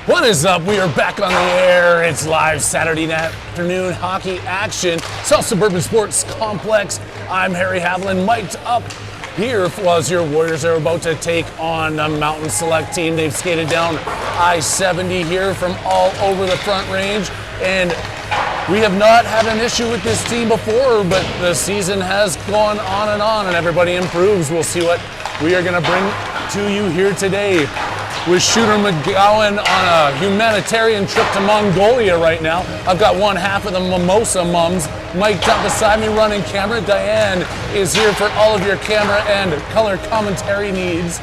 What is up? We are back on the air. It's live Saturday afternoon hockey action. South Suburban Sports Complex. I'm Harry Haviland, mic'd up here as your Warriors are about to take on the Mountain Select team. They've skated down I-70 here from all over the Front Range, and we have not had an issue with this team before, but the season has gone on, and everybody improves. We'll see what we are going to bring to you here today. With Shooter McGowan on a humanitarian trip to Mongolia right now. I've got one half of the Mimosa Mums mic'd up beside me running camera. Diane is here for all of your camera and color commentary needs.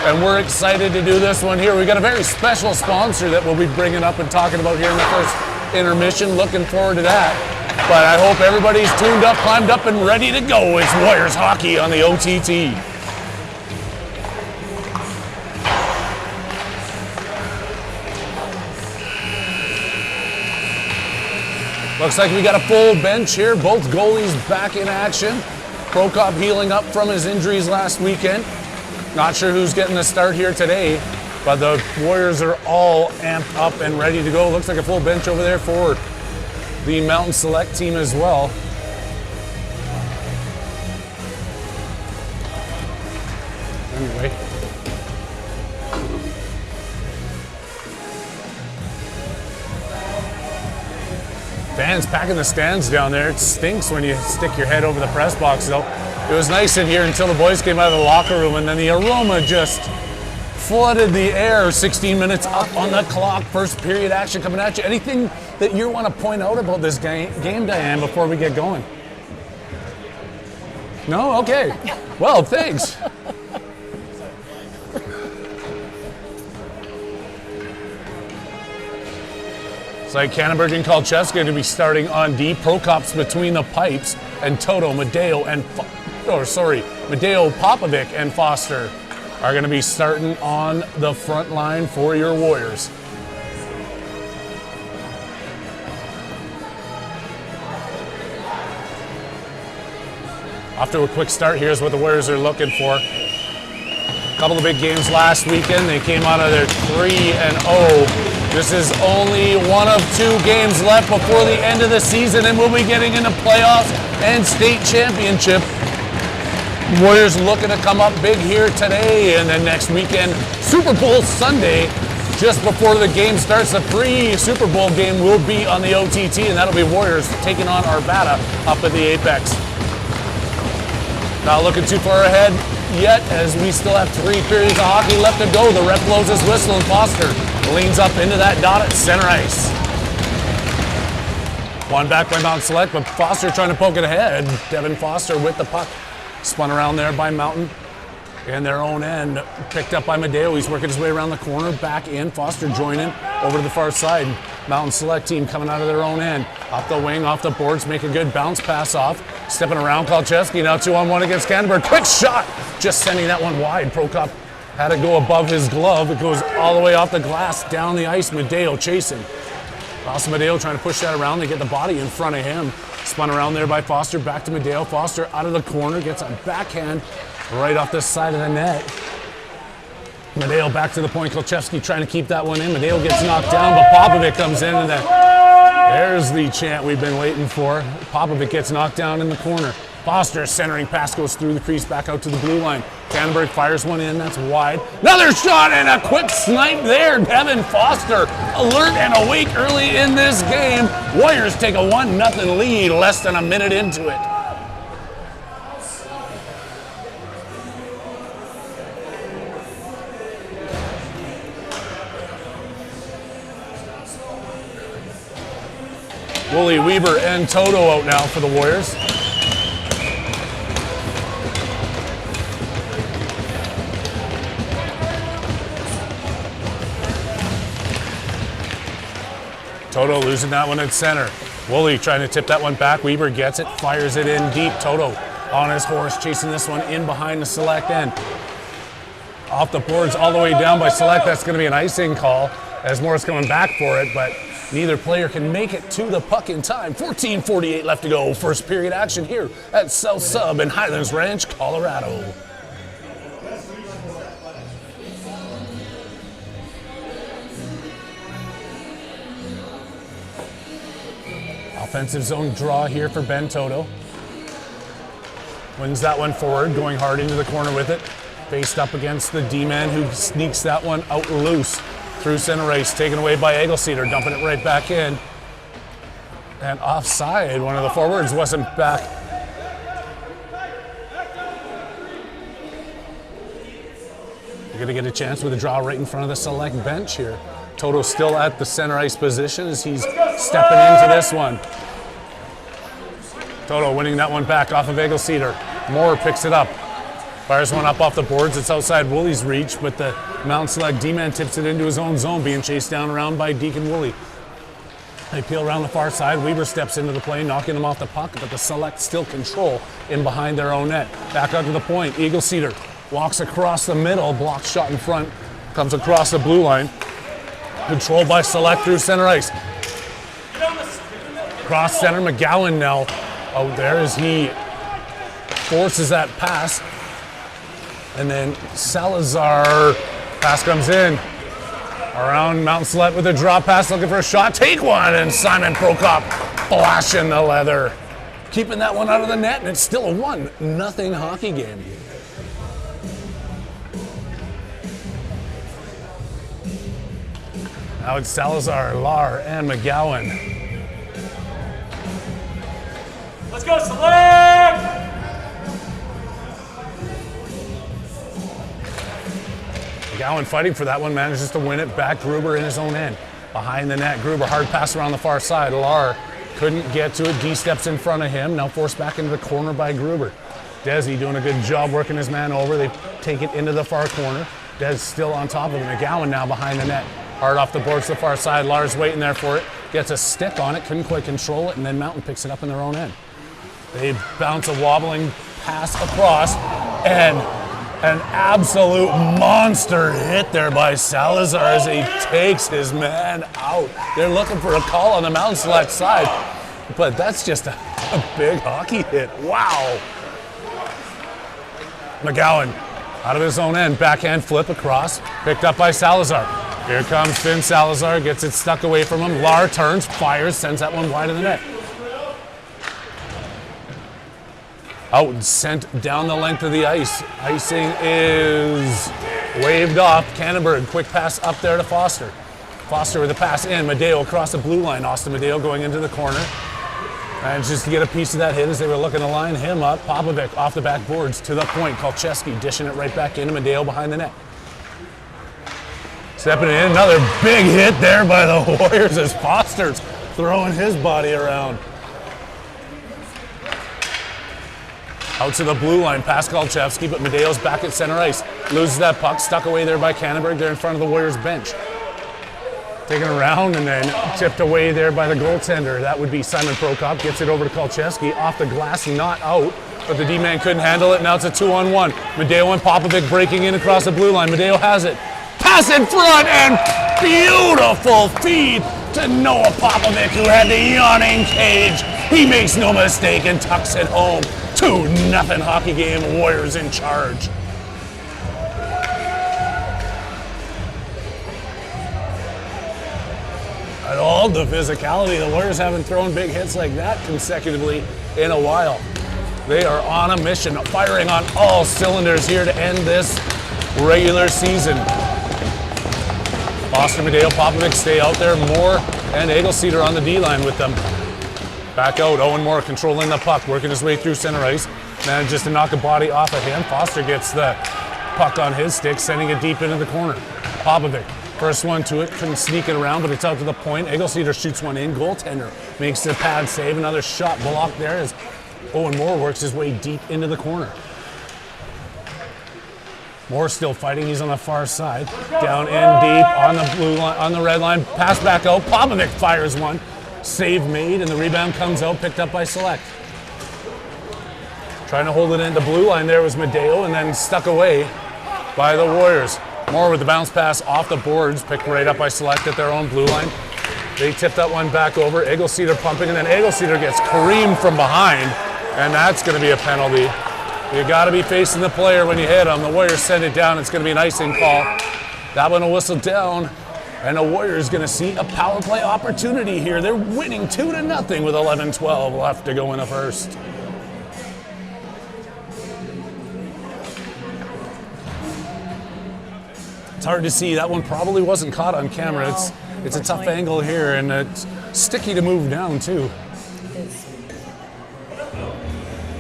And we're excited to do this one here. We've got a very special sponsor that we'll be bringing up and talking about here in the first intermission. Looking forward to that. But I hope everybody's tuned up, climbed up, and ready to go. It's Warriors hockey on the OTT. Looks like we got a full bench here. Both goalies back in action. Prokop healing up from his injuries last weekend. Not sure who's getting the start here today, but the Warriors are all amped up and ready to go. Looks like a full bench over there for the Mountain Select team as well. Anyway. Fans packing the stands down there. It stinks when you stick your head over the press box, though. It was nice in here until the boys came out of the locker room, and then the aroma just flooded the air. 16 minutes up on the clock. First period action coming at you. Anything that you want to point out about this game, Diane, before we get going? No? Okay. Well, thanks. It's like Kannenberg and Kolchevsky to be starting on D. Prokop's between the pipes, and Toto, Medeo, and Medeo, Popovic, and Foster are going to be starting on the front line for your Warriors. Off to a quick start. Here's what the Warriors are looking for. A couple of big games last weekend. They came out of their 3-0. This is only one of 2 games left before the end of the season, and we'll be getting into playoffs and state championship. Warriors looking to come up big here today, and then next weekend, Super Bowl Sunday, just before the game starts. The pre-Super Bowl game will be on the OTT, and that'll be Warriors taking on Arvada up at the Apex. Not looking too far ahead yet, as we still have 3 periods of hockey left to go. The ref blows his whistle, and Foster leans up into that dot at center ice. One back by Mountain Select, but Foster trying to poke it ahead. Devin Foster with the puck. Spun around there by Mountain. And their own end, picked up by Medeo. He's working his way around the corner, back in. Foster joining over to the far side. Mountain Select team coming out of their own end. Off the wing, off the boards, make a good bounce pass off. Stepping around, Kolchevsky now 2-on-1 against Kannenberg. Quick shot! Just sending that one wide. Prokop had to go above his glove. It goes all the way off the glass, down the ice. Medeo chasing. Also Medeo trying to push that around. They get the body in front of him. Spun around there by Foster, back to Medeo. Foster out of the corner, gets a backhand right off this side of the net. Medeo back to the point. Kolchevsky trying to keep that one in. Medeo gets knocked down, but Popovic comes in, and there's the chant we've been waiting for. Popovic gets knocked down in the corner. Foster centering pass goes through the crease back out to the blue line. Kannenberg fires one in, that's wide. Another shot and a quick snipe there. Devin Foster alert and awake early in this game. Warriors take a 1-0 lead less than a minute into it. Wooly, Weber, and Toto out now for the Warriors. Toto losing that one at center. Wooly trying to tip that one back. Weber gets it, fires it in deep. Toto on his horse, chasing this one in behind the Select end. Off the boards all the way down by Select. That's going to be an icing call as Moore's coming back for it, but neither player can make it to the puck in time. 14:48 left to go. First period action here at South Sub in Highlands Ranch, Colorado. Offensive zone draw here for Ben Toto. Wins that one forward, going hard into the corner with it. Faced up against the D-man who sneaks that one out loose through center ice. Taken away by Egelseeder, dumping it right back in. And offside, one of the forwards wasn't back. You're gonna get a chance with a draw right in front of the select bench here. Toto still at the center ice position as he's stepping into this one. Toto winning that one back off of Egelseeder. Moore picks it up. Fires one up off the boards. It's outside Woolley's reach, but the Mountain Select D-man tips it into his own zone, being chased down around by Deacon Woolley. They peel around the far side. Weaver steps into the play, knocking them off the puck, but the Select still control in behind their own net. Back out to the point. Egelseeder walks across the middle, blocks shot in front, comes across the blue line. Controlled by Select through center ice. Cross center, McGowan now out there as he forces that pass. And then Salazar, pass comes in. Around Mountain Select with a drop pass, looking for a shot. Take one, and Simon Prokop flashing the leather. Keeping that one out of the net, and it's still a 1-0 hockey game. Now it's Salazar, Lahr, and McGowan. Let's go, Select! McGowan fighting for that one, manages to win it back. Gruber in his own end. Behind the net, Gruber, hard pass around the far side. Lahr couldn't get to it. D steps in front of him, now forced back into the corner by Gruber. Desi doing a good job working his man over. They take it into the far corner. Des still on top of him. McGowan now behind the net. Hard off the boards to the far side. Lahr's waiting there for it. Gets a stick on it, couldn't quite control it, and then Mountain picks it up in their own end. They bounce a wobbling pass across, and an absolute monster hit there by Salazar as he takes his man out. They're looking for a call on the Mountain Select side, but that's just a big hockey hit. Wow. McGowan out of his own end, backhand flip across, picked up by Salazar. Here comes Finn Salazar, gets it stuck away from him. Lahr turns, fires, sends that one wide of the net. Out and sent down the length of the ice. Icing is waved off. Cannonberg, quick pass up there to Foster. Foster with a pass in. Medeo across the blue line. Austin Medeo going into the corner. And just to get a piece of that hit as they were looking to line him up. Popovic off the back boards to the point. Kolcheski dishing it right back into Medeo behind the net. Stepping in, another big hit there by the Warriors as Foster's throwing his body around. Out to the blue line, past Kolchevsky, but Medeo's back at center ice. Loses that puck, stuck away there by Cannonberg. They're in front of the Warriors bench. Taken around and then tipped away there by the goaltender. That would be Simon Prokop. Gets it over to Kolchevsky, off the glass, not out, but the D-man couldn't handle it. Now it's a 2-on-1. Medeo and Popovic breaking in across the blue line. Medeo has it. Pass in front and beautiful feed to Noah Popovic, who had the yawning cage. He makes no mistake and tucks it home. 2-0 hockey game, Warriors in charge. At all the physicality, the Warriors haven't thrown big hits like that consecutively in a while. They are on a mission, firing on all cylinders here to end this regular season. Foster, Medeo, Popovic stay out there. Moore and Egelseeder on the D-line with them. Back out, Owen Moore controlling the puck, working his way through center ice. Manages to knock a body off of him. Foster gets the puck on his stick, sending it deep into the corner. Popovic, first one to it, couldn't sneak it around, but it's out to the point. Egelseeder shoots one in, goaltender makes the pad save. Another shot blocked there as Owen Moore works his way deep into the corner. Moore still fighting, he's on the far side. Down in deep, on the blue line, on the red line, pass back out. Popovic fires one. Save made, and the rebound comes out, picked up by Select. Trying to hold it in the blue line there was Medeo, and then stuck away by the Warriors. Moore with the bounce pass off the boards, picked right up by Select at their own blue line. They tip that one back over. Egelseeder pumping, and then Egelseeder gets creamed from behind, and that's going to be a penalty. You got to be facing the player when you hit him. The Warriors send it down. It's going to be an icing call. That one will whistle down. And the Warriors going to see a power play opportunity here. They're winning 2-0 with 11-12 left to go in the first. It's hard to see. That one probably wasn't caught on camera. No, it's a tough angle here, and it's sticky to move down too.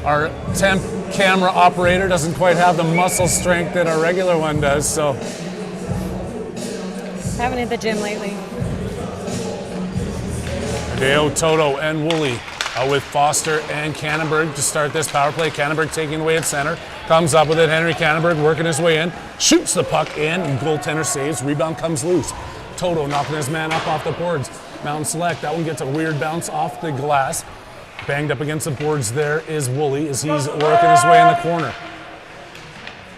Our temp camera operator doesn't quite have the muscle strength that our regular one does, so. Haven't hit the gym lately. Deo, Toto, and Woolley out with Foster and Cannonberg to start this power play. Cannonberg taking away at center. Comes up with it. Henry Cannonberg working his way in. Shoots the puck in. Goaltender saves. Rebound comes loose. Toto knocking his man up off the boards. Mountain Select. That one gets a weird bounce off the glass. Banged up against the boards there is Woolley as he's working his way in the corner.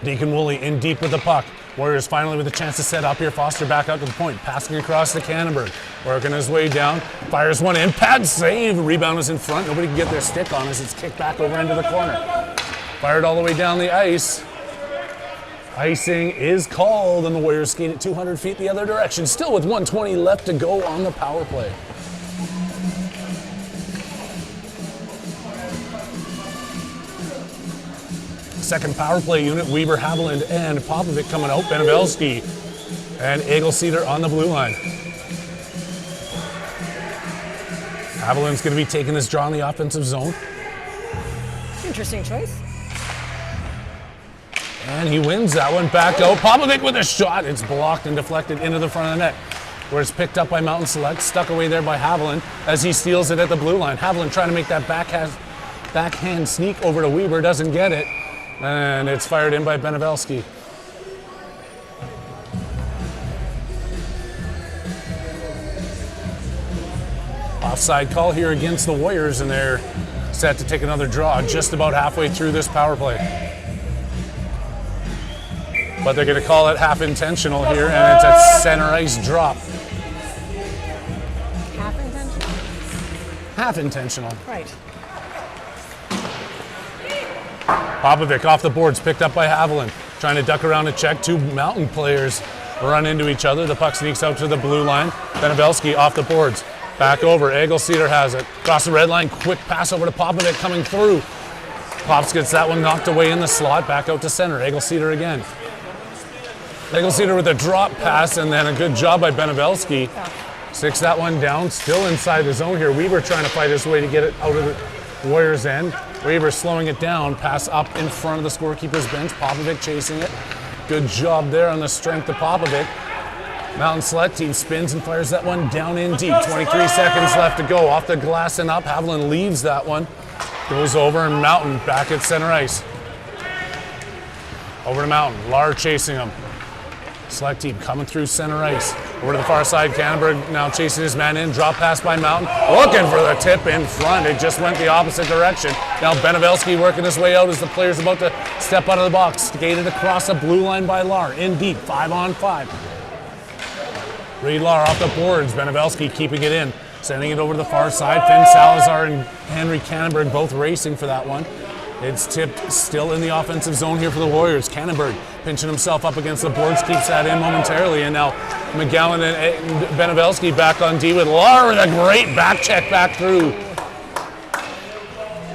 Deacon Woolley in deep with the puck. Warriors finally with a chance to set up here. Foster back out to the point. Passing across to Cannonberg. Working his way down. Fires one in. Pad save. Rebound was in front. Nobody can get their stick on as it's kicked back over into the corner. Fired all the way down the ice. Icing is called and the Warriors skate it 200 feet the other direction. Still with 1:20 left to go on the power play. Second power play unit, Weber, Haviland, and Popovic coming out. Benevelski and Egelceder on the blue line. Haviland's going to be taking this draw in the offensive zone. Interesting choice. And he wins that one back out. Popovic with a shot. It's blocked and deflected into the front of the net, where it's picked up by Mountain Select, stuck away there by Haviland as he steals it at the blue line. Haviland trying to make that backhand sneak over to Weber, doesn't get it. And it's fired in by Benevelski. Offside call here against the Warriors, and they're set to take another draw just about halfway through this power play. But they're going to call it half intentional here, and it's a center ice drop. Half intentional? Half intentional. Right. Popovic off the boards, picked up by Haviland. Trying to duck around to check. Two Mountain players run into each other. The puck sneaks out to the blue line. Benevelski off the boards. Back over. Egelceder has it. Across the red line. Quick pass over to Popovic coming through. Pops gets that one knocked away in the slot. Back out to center. Egelceder again. Egelceder with a drop pass and then a good job by Benevelski. Sticks that one down. Still inside the zone here. Weber trying to fight his way to get it out of the Warriors' end. Weber slowing it down. Pass up in front of the scorekeeper's bench. Popovic chasing it. Good job there on the strength of Popovic. Mountain Select team spins and fires that one down in deep. 23 seconds left to go. Off the glass and up. Haviland leaves that one. Goes over and Mountain back at center ice. Over to Mountain. Lar chasing him. Select team coming through center ice. Over to the far side. Cannonberg now chasing his man in. Drop pass by Mountain. Looking for the tip in front. It just went the opposite direction. Now Benevelski working his way out as the player's about to step out of the box. Skated across the blue line by Lar. In deep. 5-on-5. Reed Lar off the boards. Benevelski keeping it in. Sending it over to the far side. Finn Salazar and Henry Cannonberg both racing for that one. It's tipped still in the offensive zone here for the Warriors. Cannonberg pinching himself up against the boards, keeps that in momentarily, and now McGowan and Benevelski back on D with Lar with a great back check back through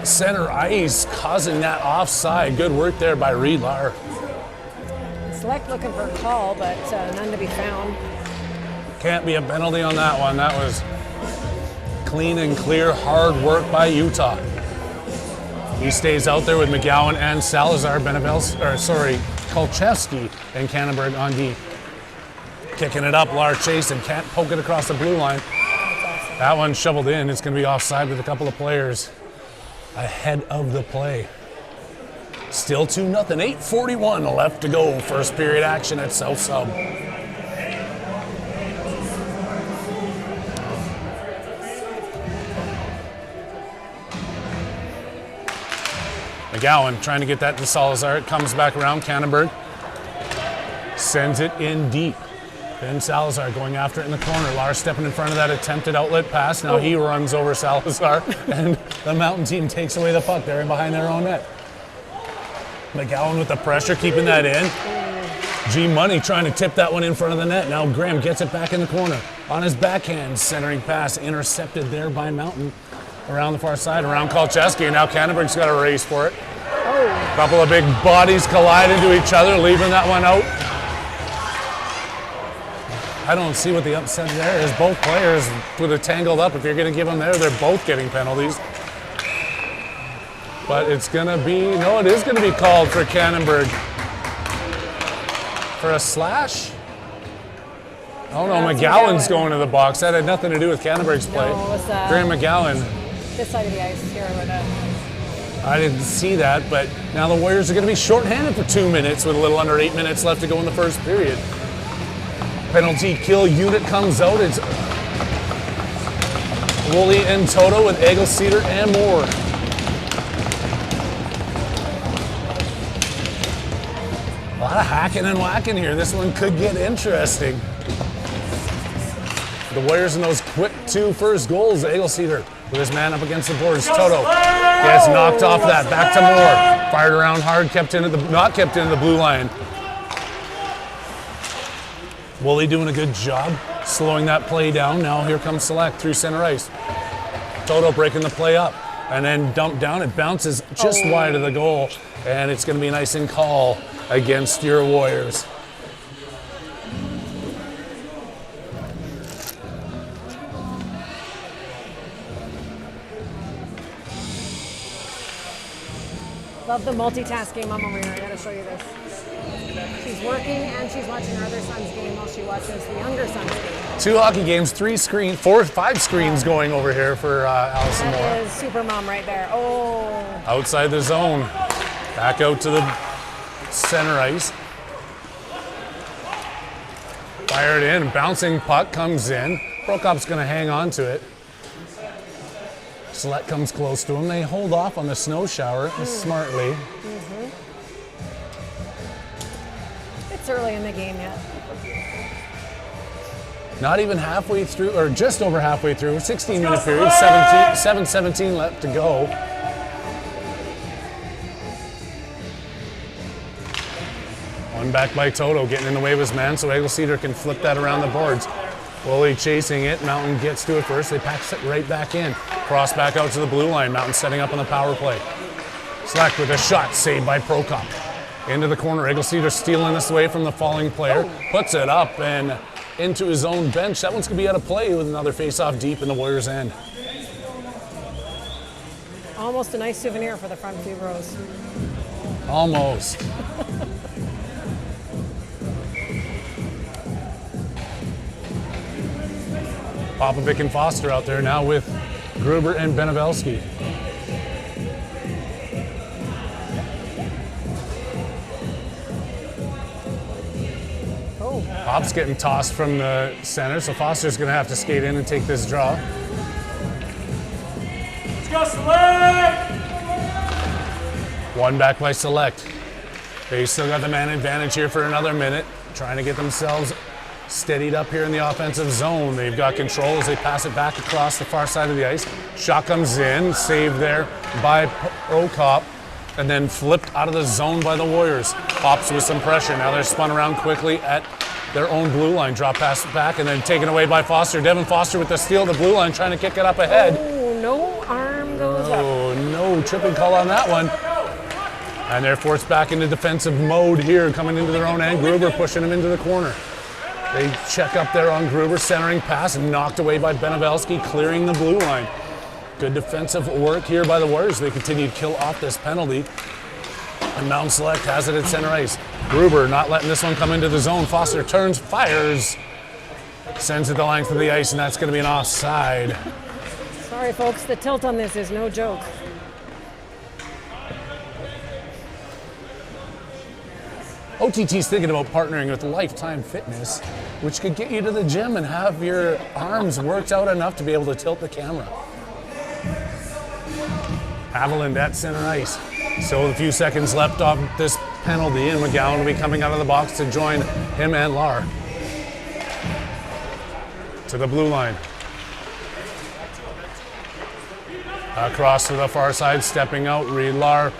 center ice, causing that offside. Good work there by Reed Lar. Select looking for a call, but none to be found. Can't be a penalty on that one. That was clean and clear, hard work by Utah. He stays out there with McGowan and Salazar, Kolchevsky and Cannonberg on D. Kicking it up, Lar chasing, can't poke it across the blue line. That one shoveled in. It's going to be offside with a couple of players ahead of the play. Still 2-0, 8:41 left to go. First period action at South Sub. McGowan trying to get that to Salazar. It comes back around. Cannonberg sends it in deep. Then Salazar going after it in the corner. Lars stepping in front of that attempted outlet pass. Now he runs over Salazar, and the Mountain team takes away the puck. They're in behind their own net. McGowan with the pressure, keeping that in. G Money trying to tip that one in front of the net. Now Graham gets it back in the corner. On his backhand, centering pass intercepted there by Mountain. Around the far side, around Kolcheski, and now Canterbury's got a race for it. Oh. Couple of big bodies collide into each other, leaving that one out. I don't see what the upset there is. Both players would have tangled up. If you're going to give them there, they're both getting penalties. But it's going to be, no, it is going to be called for Canterbury. For a slash? Oh no, McGowan's going to the box. That had nothing to do with Canterbury's play. No, it was, Graham McGowan. This side of the ice here with it. I didn't see that, but now the Warriors are going to be shorthanded for 2 minutes with a little under 8 minutes left to go in the first period. Penalty kill unit comes out. It's Woolley and Toto with Eggleseder and Moore. A lot of hacking and whacking here. This one could get interesting. The Warriors in those quick 2 first goals. Eggleseder with his man up against the boards. Toto gets knocked off that. Back to Moore. Fired around hard, not kept into the blue line. Woolley doing a good job slowing that play down. Now here comes Select through center ice. Toto breaking the play up and then dumped down. It bounces just wide of the goal, and it's going to be an icing call against your Warriors. Love the multitasking Mama Marina. I gotta show you this. She's working and she's watching her other son's game while she watches the younger son's game. 2 hockey games, 5 screens going over here for Allison Moore. That is super mom right there. Oh. Outside the zone. Back out to the center ice. Fired in, bouncing puck comes in. Prokop's gonna hang on to it. Select comes close to him. They hold off on the snow shower smartly. It's early in the game yet. Not even halfway through, or just over halfway through. 16-minute period, 7:17 left to go. One back by Toto, getting in the way of his man, so Eggleseder can flip that around the boards. Woolley chasing it. Mountain gets to it first. They pass it right back in. Cross back out to the blue line. Mountain setting up on the power play. Slack with a shot saved by Prokop. Into the corner. Eggleseder stealing this away from the falling player. Puts it up and into his own bench. That one's going to be out of play with another face-off deep in the Warriors' end. Almost a nice souvenir for the front few rows. Almost. Popovic and Foster out there now with Gruber and Benevelski. Oh. Pop's getting tossed from the center, so Foster's going to have to skate in and take this draw. Let's go, Select! One back by Select. They still got the man advantage here for another minute, trying to get themselves steadied up here in the offensive zone. They've got control as they pass it back across the far side of the ice. Shot comes in, saved there by Prokop, and then flipped out of the zone by the Warriors. Pops with some pressure. Now they're spun around quickly at their own blue line. Drop pass back and then taken away by Foster. Devin Foster with the steal, the blue line, trying to kick it up ahead. Oh, no arm goes up. Oh, no tripping call on that one. And they're forced back into defensive mode here, coming into their own end. Gruber pushing him into the corner. They check up there on Gruber, centering pass, and knocked away by Benevelski, clearing the blue line. Good defensive work here by the Warriors. They continue to kill off this penalty. And Mountain Select has it at center ice. Gruber not letting this one come into the zone. Foster turns, fires, sends it the length of the ice, and that's going to be an offside. Sorry, folks, the tilt on this is no joke. OTT's thinking about partnering with Lifetime Fitness, which could get you to the gym and have your arms worked out enough to be able to tilt the camera. Haviland at center ice. Still a few seconds left off this penalty, and McGowan will be coming out of the box to join him and Lar. To the blue line. Across to the far side, stepping out, Reed Lar.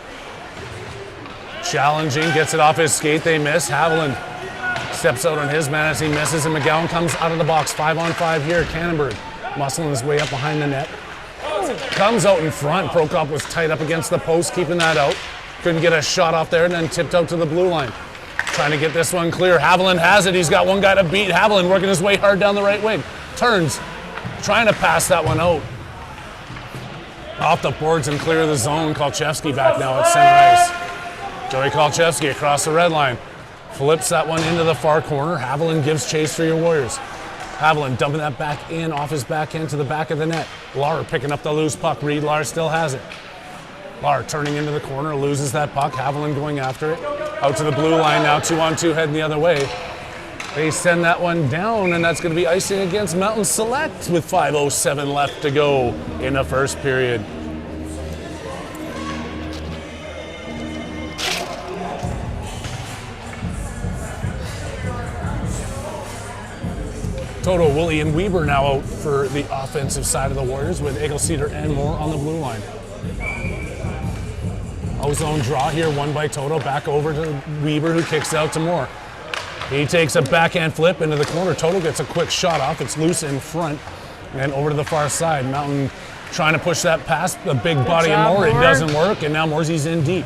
Challenging, gets it off his skate, they miss. Haviland Steps out on his man as he misses, and McGowan comes out of the box. 5-on-5 here. Cannonberg muscling his way up behind the net. Comes out in front. Prokop was tight up against the post, keeping that out. Couldn't get a shot off there, and then tipped out to the blue line. Trying to get this one clear. Haviland has it. He's got one guy to beat. Haviland working his way hard down the right wing. Turns, trying to pass that one out. Off the boards and clear the zone. Kolchevsky back now at center ice. Joey Kolchevsky across the red line. Flips that one into the far corner. Haviland gives chase for your Warriors. Haviland dumping that back in off his backhand to the back of the net. Lahr picking up the loose puck. Reed Lahr still has it. Lahr turning into the corner, loses that puck. Haviland going after it. Out to the blue line now, 2-on-2 heading the other way. They send that one down, and that's going to be icing against Mountain Select with 5:07 left to go in the first period. Toto, Woolley, and Weber now out for the offensive side of the Warriors with Egelceder and Moore on the blue line. O-zone draw here, won by Toto. Back over to Weber, who kicks it out to Moore. He takes a backhand flip into the corner. Toto gets a quick shot off. It's loose in front and over to the far side. Mountain trying to push that past the big body of Moore. It doesn't work, and now Morsey's in deep.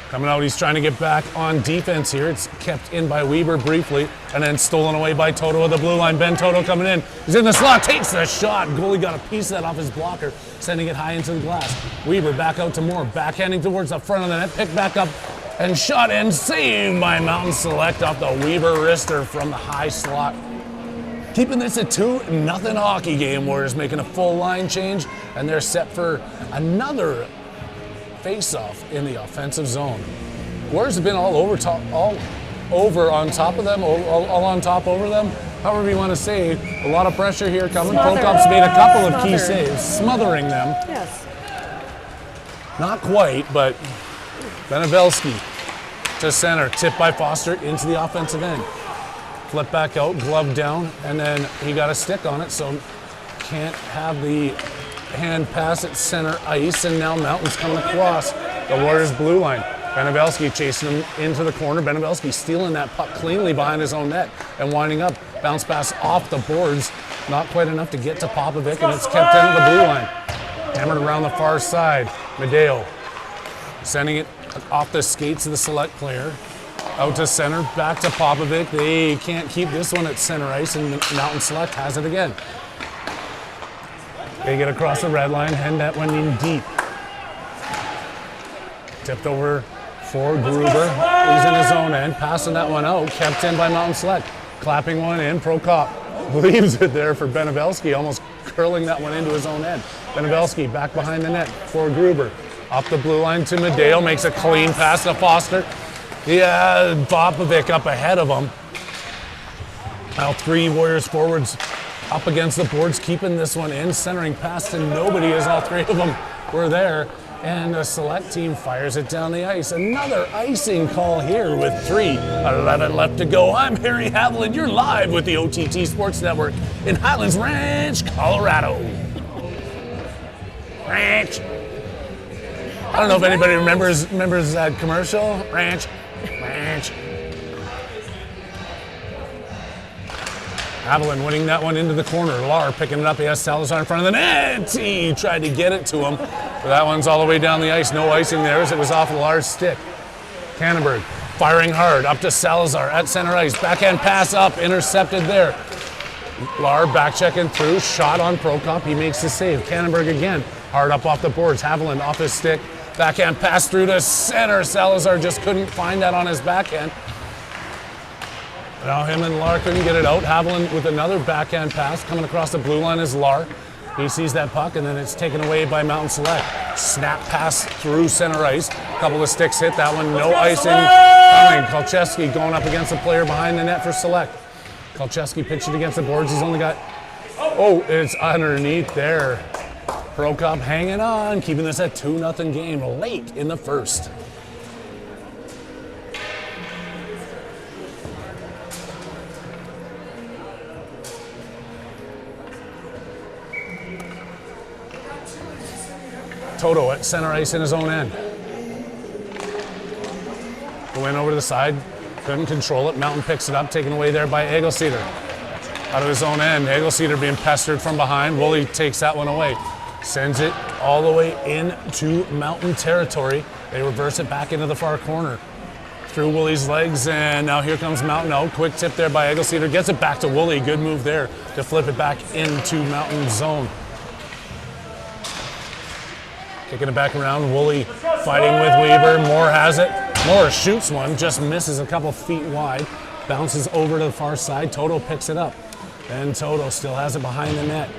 Coming out, he's trying to get back on defense here. It's kept in by Weber briefly, and then stolen away by Toto at the blue line. Ben Toto coming in. He's in the slot, takes the shot. Goalie got a piece of that off his blocker, sending it high into the glass. Weber back out to Moore, backhanding towards the front of the net, picked back up, and shot and saved by Mountain Select off the Weber wrister from the high slot. Keeping this a 2-0 hockey game. Warriors making a full line change, and they're set for another face-off in the offensive zone. Warriors have been all over on top of them, all on top over them. However you want to say, a lot of pressure here coming. Prokop's made a couple of key saves, smothering them. Yes. Not quite, but Benevelski to center, tipped by Foster into the offensive end. Flip back out, glove down, and then he got a stick on it, so can't have the hand pass at center ice, and now Mountain's coming across the Warriors' blue line. Benevelski chasing him into the corner. Benevelski stealing that puck cleanly behind his own net and winding up. Bounce pass off the boards, not quite enough to get to Popovic, and it's kept into the blue line. Hammered around the far side. Medeo sending it off the skates of the Select player. Out to center, back to Popovic. They can't keep this one at center ice, and Mountain Select has it again. They get across the red line, and that went in deep. Tipped over for Gruber. He's in his own end, passing that one out. Kept in by Mountain Select. Clapping one in. Prokop leaves it there for Benevelski, almost curling that one into his own end. Benevelski back behind the net for Gruber. Up the blue line to Medeo, makes a clean pass to Foster. Yeah, Popovic up ahead of him. Now 3 Warriors forwards up against the boards, keeping this one in, centering pass to nobody as all 3 of them were there. And the Select team fires it down the ice. Another icing call here with 3:11 left to go. I'm Harry Haviland. You're live with the OTT Sports Network in Highlands Ranch, Colorado. Ranch. I don't know if anybody remembers that commercial. Ranch. Haviland winning that one into the corner. Lahr picking it up. He has Salazar in front of the net. He tried to get it to him, but that one's all the way down the ice. No icing there as it was off Lahr's stick. Cannonberg firing hard up to Salazar at center ice. Backhand pass up, intercepted there. Lahr back checking through. Shot on Prokop. He makes the save. Cannonberg again. Hard up off the boards. Haviland off his stick. Backhand pass through to center. Salazar just couldn't find that on his backhand. Now him and Lahr couldn't get it out. Haviland with another backhand pass. Coming across the blue line is Lahr. He sees that puck, and then it's taken away by Mountain Select. Snap pass through center ice. A couple of sticks hit that one. No icing coming. Kolchevsky going up against the player behind the net for Select. Kolchevsky pitched it against the boards. He's only got... Oh, it's underneath there. Prokop hanging on, keeping this a 2-0 game late in the first. Toto at center ice in his own end. went over to the side, couldn't control it. Mountain picks it up, taken away there by Egelceder. Out of his own end, Egelceder being pestered from behind. Woolley takes that one away. Sends it all the way into Mountain territory. They reverse it back into the far corner. Through Woolley's legs, and now here comes Mountain out. Quick tip there by Egelceder. Gets it back to Woolley. Good move there to flip it back into Mountain zone. Kicking it back around. Woolley fighting with Weber. Moore has it. Moore shoots one, just misses a couple feet wide. Bounces over to the far side. Toto picks it up. And Toto still has it behind the net.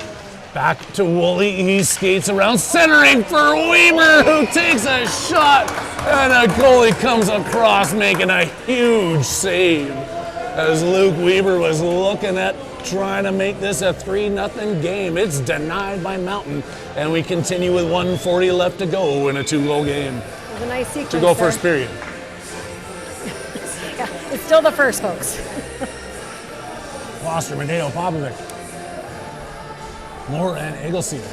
Back to Woolley. He skates around, centering for Weber, who takes a shot. And a goalie comes across, making a huge save. As Luke Weber was looking at trying to make this a 3-0 game. It's denied by Mountain, and we continue with 1:40 left to go in a 2-goal game. It was a nice sequence. 2-goal there. first period. Yeah, it's still the first, folks. Foster, Medeo, Popovic. Moore and Egelceder.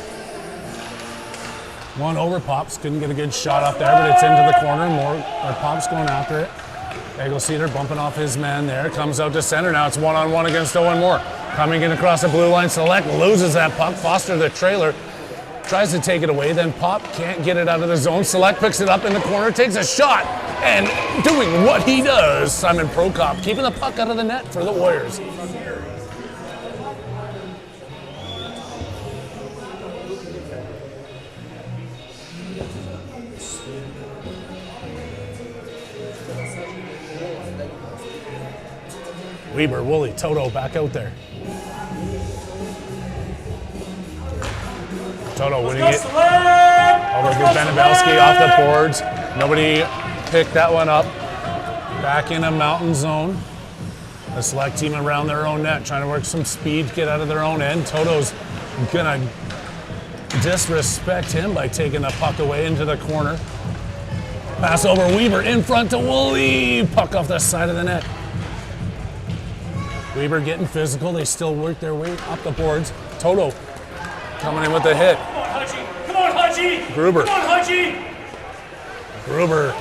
One over Pops, couldn't get a good shot up there, but it's into the corner. Moore, or Pops going after it. Egelceder bumping off his man there, comes out to center. Now it's one-on-one against Owen Moore. Coming in across the blue line, Select loses that puck. Foster, the trailer, tries to take it away, then Pop can't get it out of the zone. Select picks it up in the corner, takes a shot, and doing what he does, Simon Prokop, keeping the puck out of the net for the Warriors. Weber, Woolley, Toto back out there. Toto winning it over to Benabowski off the boards. Nobody picked that one up. Back in a Mountain zone. The Select team around their own net, trying to work some speed to get out of their own end. Toto's gonna disrespect him by taking the puck away into the corner. Pass over Weber in front to Woolley. Puck off the side of the net. Weber getting physical. They still work their way up the boards. Toto coming in with the hit. Come on, Hudgy. Come on, Hudgy. Gruber. Come on, Hudgy. Gruber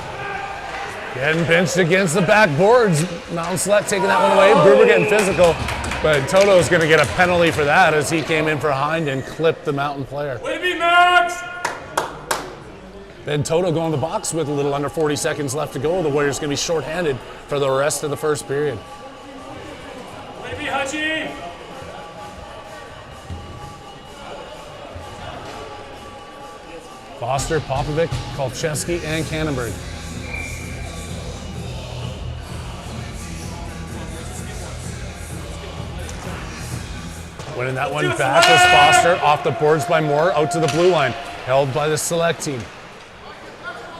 getting pinched against the back boards. Mountain Select taking that one away. Gruber getting physical. But Toto's going to get a penalty for that as he came in behind and clipped the Mountain player. Way to be, Max. Then Toto going to the box with a little under 40 seconds left to go. The Warriors going to be shorthanded for the rest of the first period. Way to be, Hudgy. Foster, Popovic, Kolcheski, and Cannonberg. Winning that one back was Foster, off the boards by Moore, out to the blue line, held by the Select team.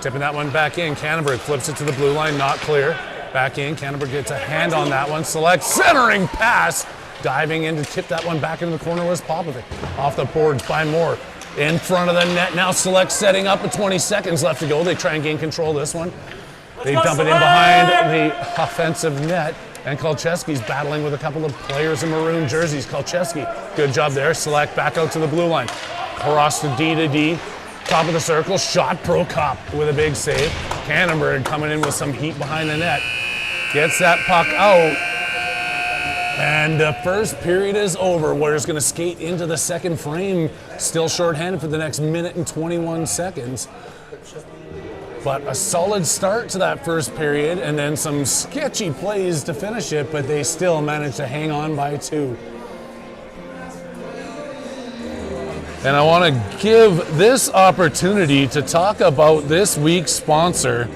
Tipping that one back in, Cannonberg flips it to the blue line, not clear. Back in, Cannonberg gets a hand on that one. Select centering pass, diving in to tip that one back into the corner was Popovic. Off the boards by Moore. In front of the net, now Select setting up with 20 seconds left to go. They try and gain control of this one. They dump it in behind the offensive net, and Kolcheski's battling with a couple of players in maroon jerseys. Kolcheski, good job there. Select back out to the blue line. Cross to D, top of the circle, shot Prokop with a big save. Cannonberg coming in with some heat behind the net. Gets that puck out. And the first period is over. Warriors going to skate into the second frame, still shorthanded for the next minute and 21 seconds. But a solid start to that first period, and then some sketchy plays to finish it, but they still managed to hang on by 2. And I want to give this opportunity to talk about this week's sponsor.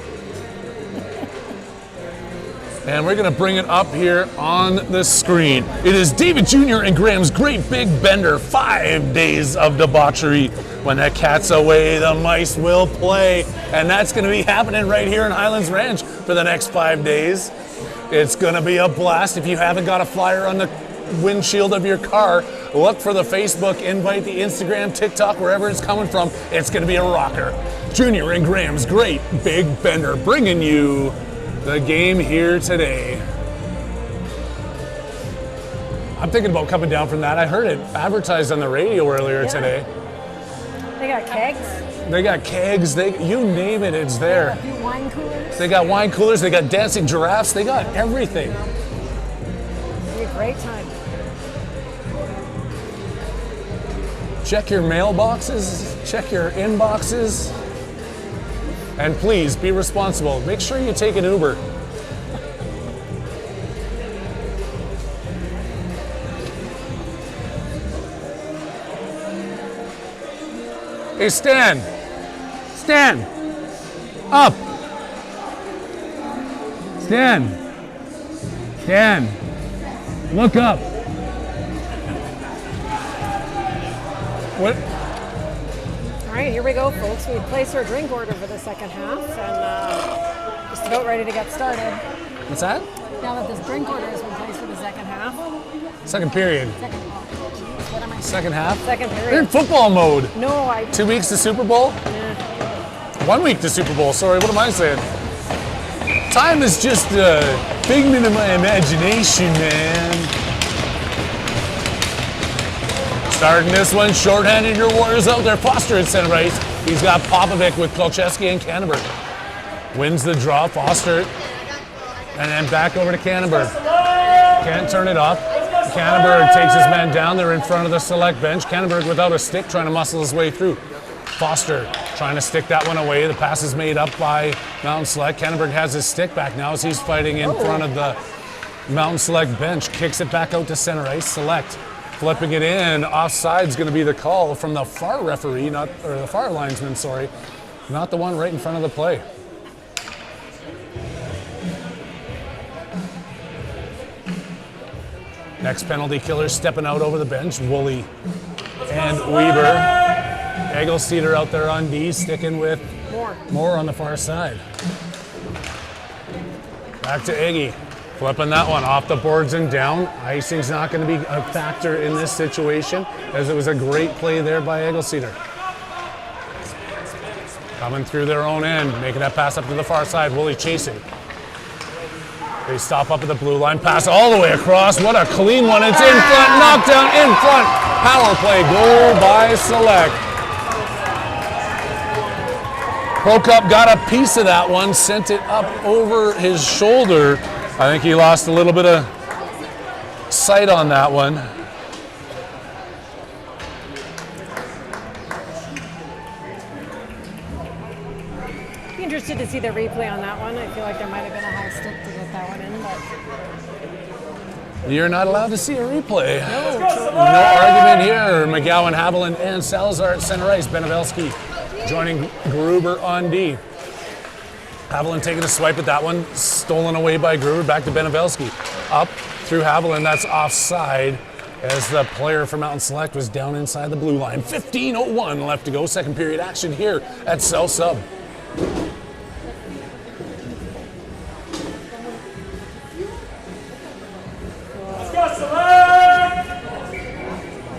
And we're going to bring it up here on the screen. It is David Jr. and Graham's Great Big Bender, 5 days of debauchery. When the cat's away, the mice will play. And that's going to be happening right here in Highlands Ranch for the next 5 days. It's going to be a blast. If you haven't got a flyer on the windshield of your car, look for the Facebook invite, the Instagram, TikTok, wherever it's coming from. It's going to be a rocker. Jr. and Graham's Great Big Bender, bringing you the game here today. I'm thinking about coming down from that. I heard it advertised on the radio earlier today. They got kegs. They got kegs. You name it, it's there. A few wine coolers. They got wine coolers. They got dancing giraffes. They got everything. It'll be a great time. Check your mailboxes. Check your inboxes. And please be responsible. Make sure you take an Uber. Hey, Stan. Stan. Up. Stan. Stan. Look up. What? All right, here we go, folks. We placed our drink order for the second half, and just about ready to get started. What's that? Now that this drink order has been placed for the second half. Second period. What am I saying? Second half. Second You're in period. football mode. No, I. 2 weeks to Super Bowl? Yeah. 1 week to Super Bowl. Sorry, what am I saying? Time is just a figment of my imagination, man. Starting this one, shorthanded your Warriors out there. Foster at center ice. He's got Popovic with Kolcheski and Canterbury. Wins the draw, Foster. And then back over to Canterbury. Can't turn it off. Canterbury takes his man down. They're in front of the select bench. Canterbury without a stick, trying to muscle his way through. Foster trying to stick that one away. The pass is made up by Mountain Select. Canterbury has his stick back now as he's fighting in front of the Mountain Select bench. Kicks it back out to center ice. Select flipping it in. Offside's going to be the call from the far referee, the far linesman, sorry. Not the one right in front of the play. Next penalty killer stepping out over the bench, Woolley and Weber. Egglesteeder out there on D, sticking with Moore on the far side. Back to Eggy, flipping that one off the boards and down. Icing's not going to be a factor in this situation, as it was a great play there by Egglesteeder. Coming through their own end, making that pass up to the far side, Woolley chasing. They stop up at the blue line, pass all the way across. What a clean one. It's in front, knocked down in front. Power play goal by Select. Prokop got a piece of that one, sent it up over his shoulder. I think he lost a little bit of sight on that one. Be interested to see the replay on that one. I feel like there might have been a high stick to get that one in, but You're not allowed to see a replay. No argument here. McGowan, Haviland, and Salazar at center ice. Benevelski joining Gruber on D. Haviland taking a swipe at that one. Stolen away by Gruber. Back to Benevelski. Up through Haviland. That's offside as the player for Mountain Select was down inside the blue line. 15:01 left to go. Second period action here at South Sub.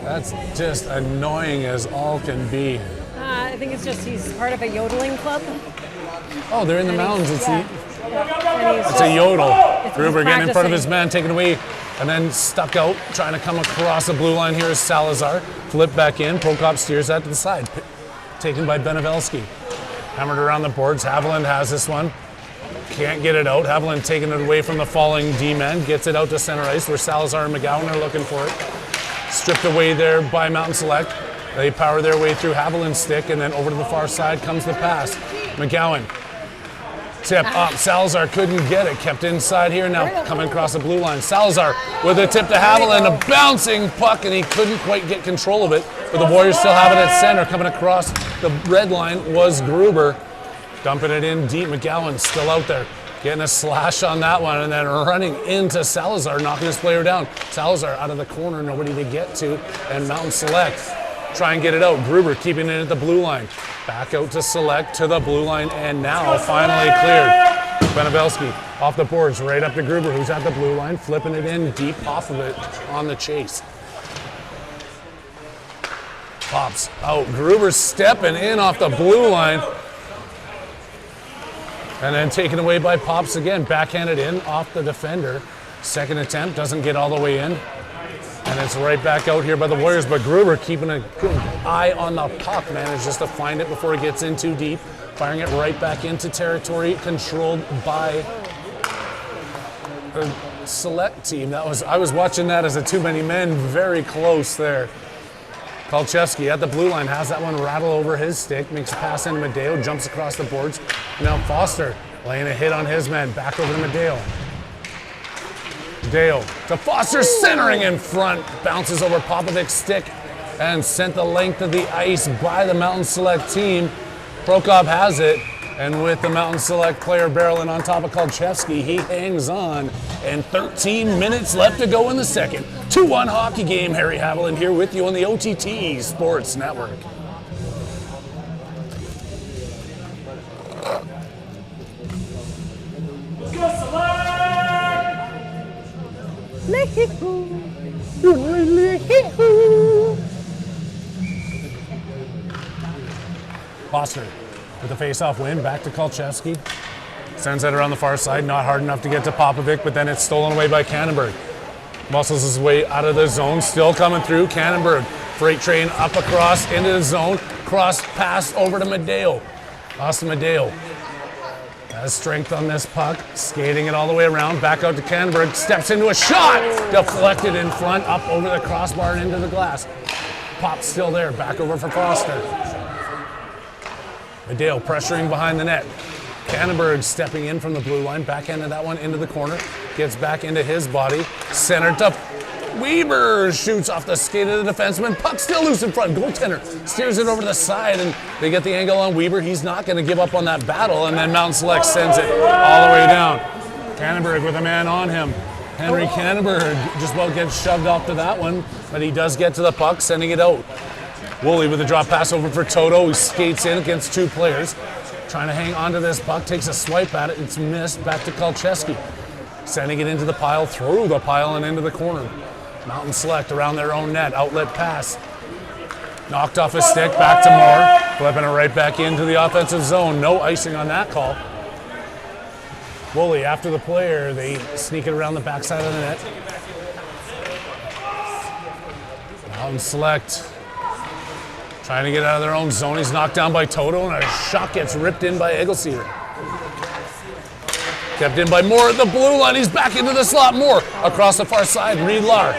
That's just annoying as all can be. I think it's just he's part of a yodeling club. Oh, they're in the mountains. It's It's a yodel. He's Gruber getting in front of his practicing. man, taken away, and then stuck out, trying to come across the blue line. Here is Salazar. Flip back in. Prokop steers that to the side. Taken by Benevelski. Hammered around the boards. Haviland has this one. Can't get it out. Haviland taking it away from the falling D-man. Gets it out to center ice where Salazar and McGowan are looking for it. Stripped away there by Mountain Select. They power their way through Haviland's stick, and then over to the far side comes the pass. McGowan. Tip up. Salazar couldn't get it. Kept inside here now. Coming across the blue line. Salazar with a tip to Haviland. A bouncing puck, and he couldn't quite get control of it. But the Warriors still have it at center. Coming across the red line was Gruber. Dumping it in deep. McGowan still out there. Getting a slash on that one, and then running into Salazar, knocking his player down. Salazar out of the corner, nobody to get to, and Mountain Select try and get it out. Gruber keeping it at the blue line. Back out to Select to the blue line, and now finally cleared. Benevelski off the boards, right up to Gruber, who's at the blue line, flipping it in deep off of it on the chase. Pops out. Gruber stepping in off the blue line. And then taken away by Pops again. Backhanded in off the defender. Second attempt, doesn't get all the way in. And it's right back out here by the Warriors, but Gruber keeping a good eye on the puck, manages to find it before it gets in too deep, firing it right back into territory controlled by the select team. I was watching that as a too many men, very close there. Kolchevsky at the blue line has that one rattle over his stick, makes a pass into Medeo, jumps across the boards. Now Foster laying a hit on his man, back over to Medeo. Dale to Foster, centering in front, bounces over Popovic's stick and sent the length of the ice by the Mountain Select team. Prokop has it, and with the Mountain Select player barreling on top of Kolchevsky, he hangs on, and 13 minutes left to go in the second. 2-1 hockey game. Harry Haviland here with you on the OTT Sports Network. Let's go, Select! Foster with the face-off win, back to Kolchevsky. Sends it around the far side, not hard enough to get to Popovic, but then it's stolen away by Kannenberg. Muscles his way out of the zone, still coming through. Kannenberg, freight train up across into the zone, cross pass over to Medeo. Austin Medeo has strength on this puck, skating it all the way around, back out to Kannenberg, steps into a shot, deflected in front, up over the crossbar and into the glass. Pop's still there, back over for Foster. Medeo pressuring behind the net. Kannenberg stepping in from the blue line, backhand of that one into the corner, gets back into his body, center to Weber, shoots off the skate of the defenseman, puck still loose in front, goaltender steers it over the side, and they get the angle on Weber. He's not going to give up on that battle, and then Mountain Select sends it all the way down. Kannenberg with a man on him. Henry Kannenberg just about gets shoved off to that one, but he does get to the puck, sending it out. Woolley with a drop pass over for Toto, who skates in against two players. Trying to hang onto this puck, takes a swipe at it, it's missed, back to Kolchevsky. Sending it into the pile, through the pile and into the corner. Mountain Select around their own net, outlet pass. Knocked off his stick, back to Moore, flipping it right back into the offensive zone. No icing on that call. Woolley after the player, they sneak it around the backside of the net. Mountain Select trying to get out of their own zone. He's knocked down by Toto, and a shot gets ripped in by Eggleseder. Kept in by Moore at the blue line. He's back into the slot. Moore across the far side. Reed Lahr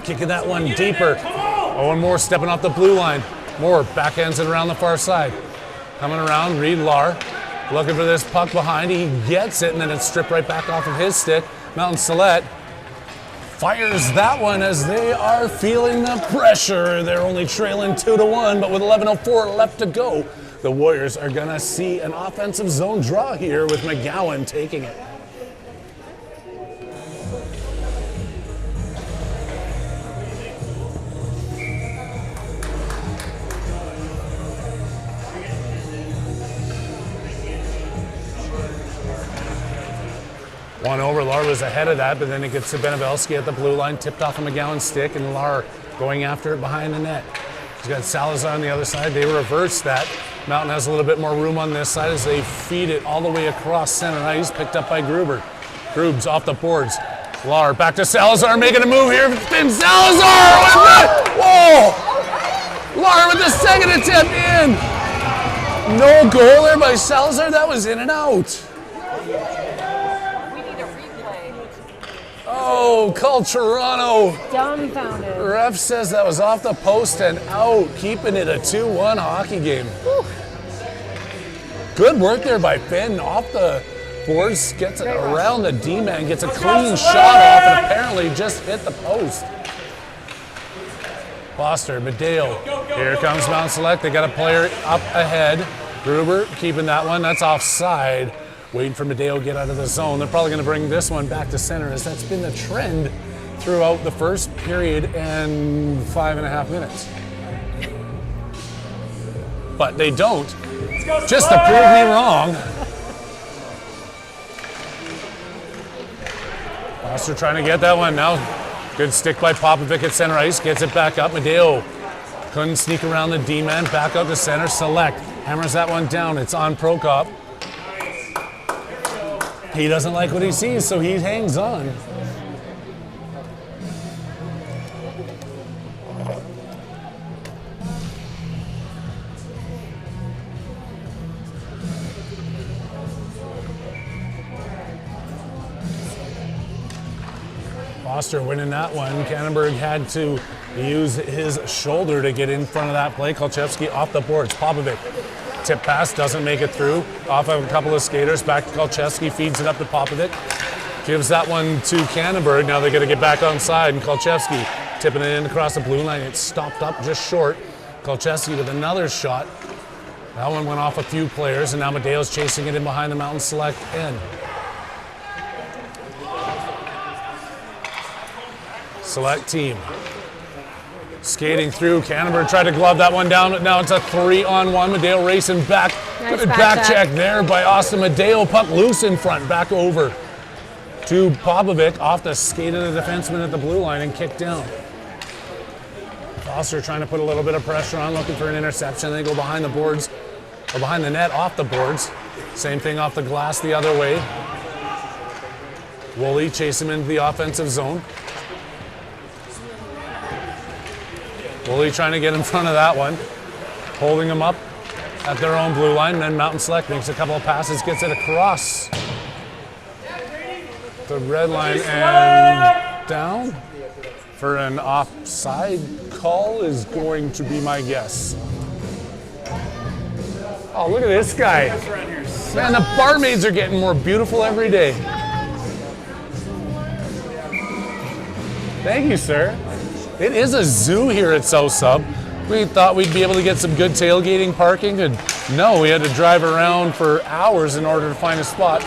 kicking that one deeper. Owen Moore stepping off the blue line. Moore backhands it around the far side. Coming around, Reed Lahr looking for this puck behind. He gets it, and then it's stripped right back off of his stick. Mountain Select fires that one as they are feeling the pressure. They're only trailing 2-1, but with 11:04 left to go, the Warriors are gonna see an offensive zone draw here with McGowan taking it. One over, Lahr was ahead of that, but then it gets to Benevelski at the blue line, tipped off a McGowan stick, and Lahr going after it behind the net. He's got Salazar on the other side. They reverse that. Mountain has a little bit more room on this side as they feed it all the way across center ice, picked up by Gruber. Grubes off the boards. Lahr back to Salazar, making a move here. Spin Salazar with it! Whoa! Lahr with the second attempt in. No goal there by Salazar. That was in and out. Oh, Culturano. Dumbfounded. Ref says that was off the post and out, keeping it a 2-1 hockey game. Whew. Good work there by Finn. Off the boards, gets it around the D-man, gets a clean shot off, and apparently just hit the post. Foster, Medeo. Here comes Mountain Select. They got a player up ahead. Gruber keeping that one. That's offside. Waiting for Medeo to get out of the zone. They're probably going to bring this one back to center, as that's been the trend throughout the first period and 5.5 minutes. But they don't, just to prove me wrong. Foster trying to get that one now. Good stick by Popovic at center ice, gets it back up. Medeo couldn't sneak around the D-man, back out to center. Select hammers that one down. It's on Prokop. He doesn't like what he sees, so he hangs on. Foster winning that one. Cannonberg had to use his shoulder to get in front of that play. Kolchevsky off the boards. Popovic, tip pass, doesn't make it through. Off of a couple of skaters, back to Kolchevsky, feeds it up to Popovic. Gives that one to Cannonberg. Now they're going to get back onside, and Kolchevsky tipping it in across the blue line. It's stopped up just short. Kolchevsky with another shot. That one went off a few players, and now Medeo's chasing it in behind the Mountain Select end. Select team skating through. Cannonberg tried to glove that one down, but now it's a 3-on-1. Medeo racing back. Nice Good back check there by Austin Medeo. Puck loose in front. Back over to Popovic off the skate of the defenseman at the blue line and kicked down. Foster trying to put a little bit of pressure on, looking for an interception. They go behind the boards, or behind the net, off the boards. Same thing off the glass the other way. Woolley chase him into the offensive zone. Woolley trying to get in front of that one, holding him up at their own blue line. And then Mountain Select makes a couple of passes, gets it across the red line and down for an offside call is going to be my guess. Oh, look at this guy. Man, the barmaids are getting more beautiful every day. Thank you, sir. It is a zoo here at South Sub. We thought we'd be able to get some good tailgating parking, and no, we had to drive around for hours in order to find a spot.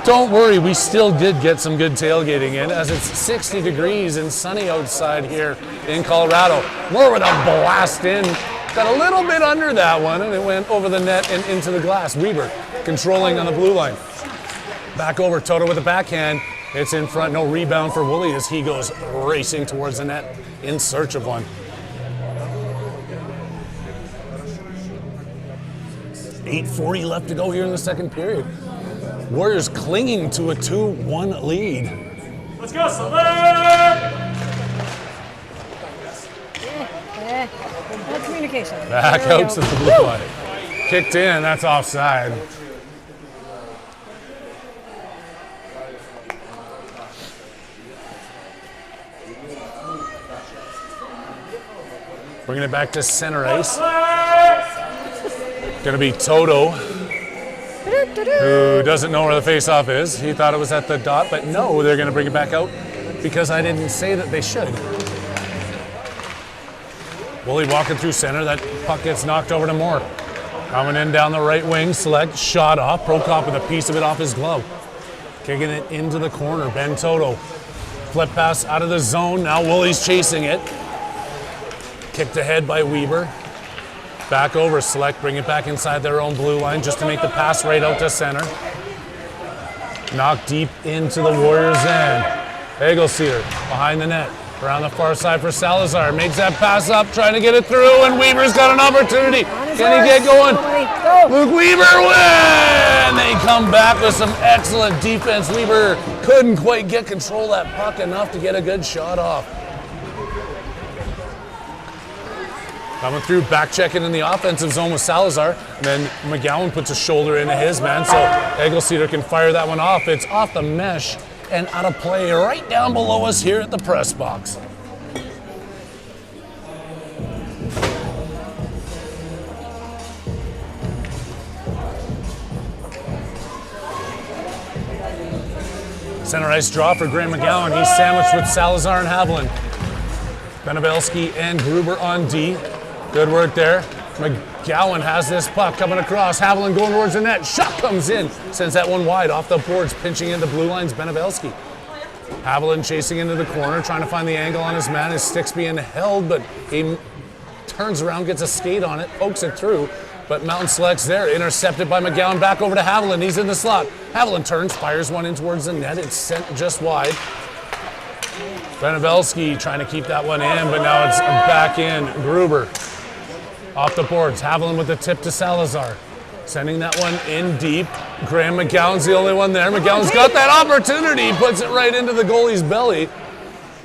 Don't worry, we still did get some good tailgating in, as it's 60 degrees and sunny outside here in Colorado. We're with a blast in. Got a little bit under that one, and it went over the net and into the glass. Weber controlling on the blue line. Back over, Toto with a backhand. It's in front, no rebound for Woolley as he goes racing towards the net in search of one. 8:40 left to go here in the second period. Warriors clinging to a 2-1 lead. Let's go, Select! No communication. Back There we out go. to the blue line. Kicked in, that's offside. Bringing it back to center ice. Gonna be Toto, who doesn't know where the face-off is. He thought it was at the dot, but no, they're gonna bring it back out because I didn't say that they should. Woolley walking through center, that puck gets knocked over to Moore. Coming in down the right wing, Select, shot off. Prokop with a piece of it off his glove. Kicking it into the corner, Ben Toto. Flip pass out of the zone, now Woolley's chasing it. Kicked ahead by Weber. Back over, Select, bring it back inside their own blue line just to make the pass right out to center. Knocked deep into the Warriors' end. Egelseer behind the net. Around the far side for Salazar. Makes that pass up, trying to get it through, and Weaver's got an opportunity. Can he get going? Luke Weaver win! They come back with some excellent defense. Weaver couldn't quite get control of that puck enough to get a good shot off. Coming through, back checking in the offensive zone with Salazar. And then McGowan puts a shoulder into his man, so Egelseer can fire that one off. It's off the mesh and out of play right down below us here at the press box. Center ice draw for Graham McGowan. He's sandwiched with Salazar and Haviland. Benabelski and Gruber on D. Good work there. McGowan has this puck coming across. Haviland going towards the net. Shot comes in. Sends that one wide off the boards. Pinching into blue lines, Benabelski. Haviland chasing into the corner, trying to find the angle on his man. His stick's being held, but he turns around, gets a skate on it, pokes it through. But Mountain Select's there, intercepted by McGowan. Back over to Haviland. He's in the slot. Haviland turns, fires one in towards the net. It's sent just wide. Benabelski trying to keep that one in, but now it's back in. Gruber off the boards. Haviland with the tip to Salazar. Sending that one in deep. Graham McGowan's the only one there. McGowan's got that opportunity. Puts it right into the goalie's belly.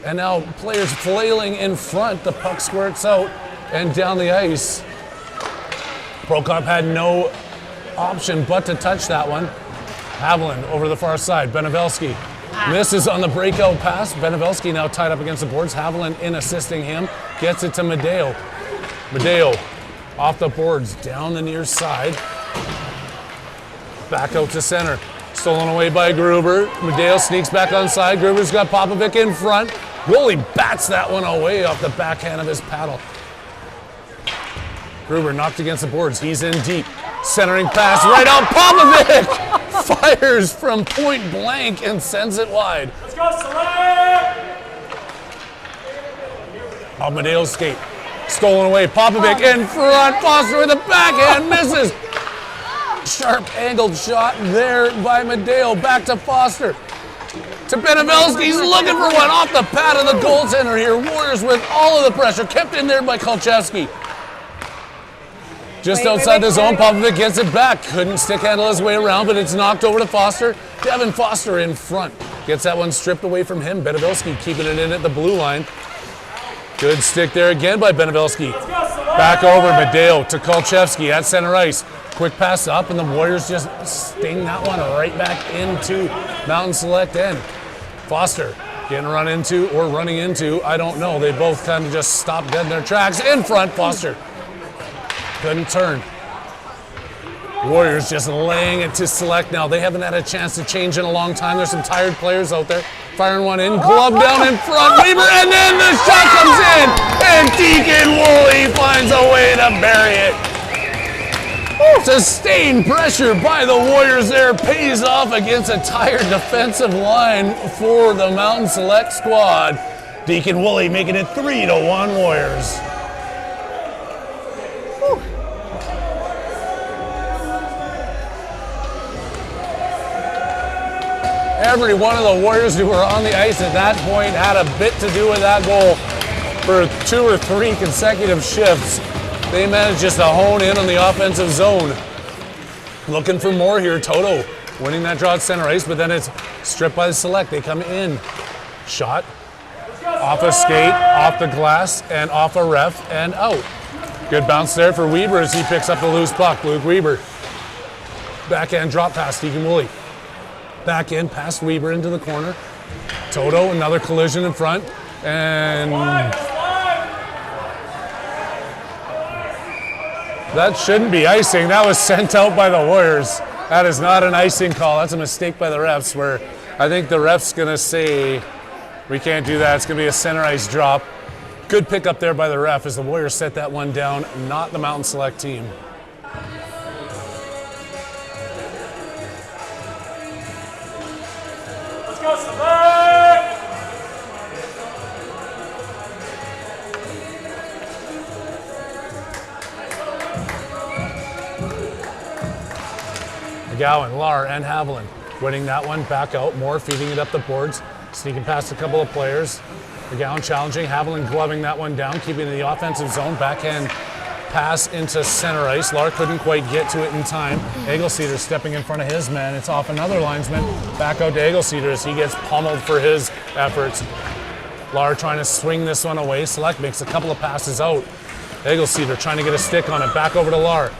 And now players flailing in front. The puck squirts out and down the ice. Prokop had no option but to touch that one. Haviland over the far side. Benabelski Misses on the breakout pass. Benevelski now tied up against the boards. Haviland in assisting him. Gets it to Madeo. Madeo off the boards, down the near side. Back out to center. Stolen away by Gruber. Madeo sneaks back on side. Gruber's got Popovic in front. Goalie bats that one away off the backhand of his paddle. Gruber knocked against the boards. He's in deep. Centering pass right out. Popovic fires from point blank and sends it wide. Let's go, select! Madeo's skate. Stolen away. Popovic in front. Foster with a backhand. Misses. Sharp angled shot there by Madeo. Back to Foster. To Benevelski. He's looking for one off the pad of the goaltender here. Warriors with all of the pressure. Kept in there by Kolchevsky. Just outside the zone, Popovic gets it back. Couldn't stick handle his way around, but it's knocked over to Foster. Devin Foster in front. Gets that one stripped away from him. Benevelski keeping it in at the blue line. Good stick there again by Benevelski. Back over Madeo to Kolchevsky at center ice. Quick pass up, and the Warriors just sting that one right back into Mountain Select end. Foster getting run into or running into, I don't know. They both kind of just stopped dead in their tracks. In front, Foster. Couldn't turn. Warriors just laying it to Select now. They haven't had a chance to change in a long time. There's some tired players out there. Firing one in, glove down in front, Weaver, and then the shot comes in, and Deacon Woolley finds a way to bury it. Sustained pressure by the Warriors there pays off against a tired defensive line for the Mountain Select squad. Deacon Woolley making it 3-1 Warriors. Every one of the Warriors who were on the ice at that point had a bit to do with that goal for 2 or 3 consecutive shifts. They managed just to hone in on the offensive zone. Looking for more here. Toto winning that draw at center ice, but then it's stripped by the Select. They come in. Shot off a skate, off the glass, and off a ref, and out. Good bounce there for Weber as he picks up the loose puck. Luke Weber. Backhand drop pass, Deacon Woolley. Back in, past Weber into the corner. Toto, another collision in front. And that shouldn't be icing. That was sent out by the Warriors. That is not an icing call. That's a mistake by the refs where I think the ref's going to say, we can't do that. It's going to be a center ice drop. Good pick up there by the ref as the Warriors set that one down, not the Mountain Select team. Go, select! McGowan, Lahr, and Haviland winning that one. Back out, Moore feeding it up the boards, sneaking past a couple of players. McGowan challenging, Haviland gloving that one down, keeping in the offensive zone. Backhand pass into center ice. Lahr couldn't quite get to it in time. Egelseeder stepping in front of his man. It's off another linesman. Back out to Egelseeder as he gets pummeled for his efforts. Lahr trying to swing this one away. Select makes a couple of passes out. Egelseeder trying to get a stick on it. Back over to Lahr.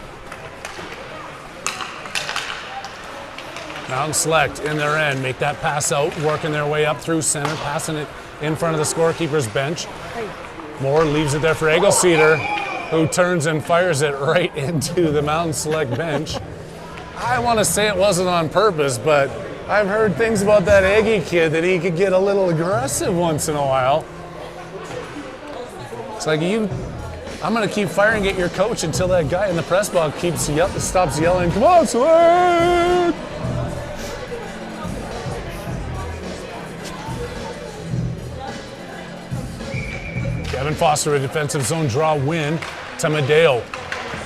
Mountain Select in their end. Make that pass out. Working their way up through center. Passing it in front of the scorekeeper's bench. Moore leaves it there for Egelseeder, who turns and fires it right into the Mountain Select bench. I want to say it wasn't on purpose, but I've heard things about that Aggie kid that he could get a little aggressive once in a while. It's like, I'm going to keep firing at your coach until that guy in the press box stops yelling, "Come on, Select!" Kevin Foster, a defensive zone draw win to Madeo.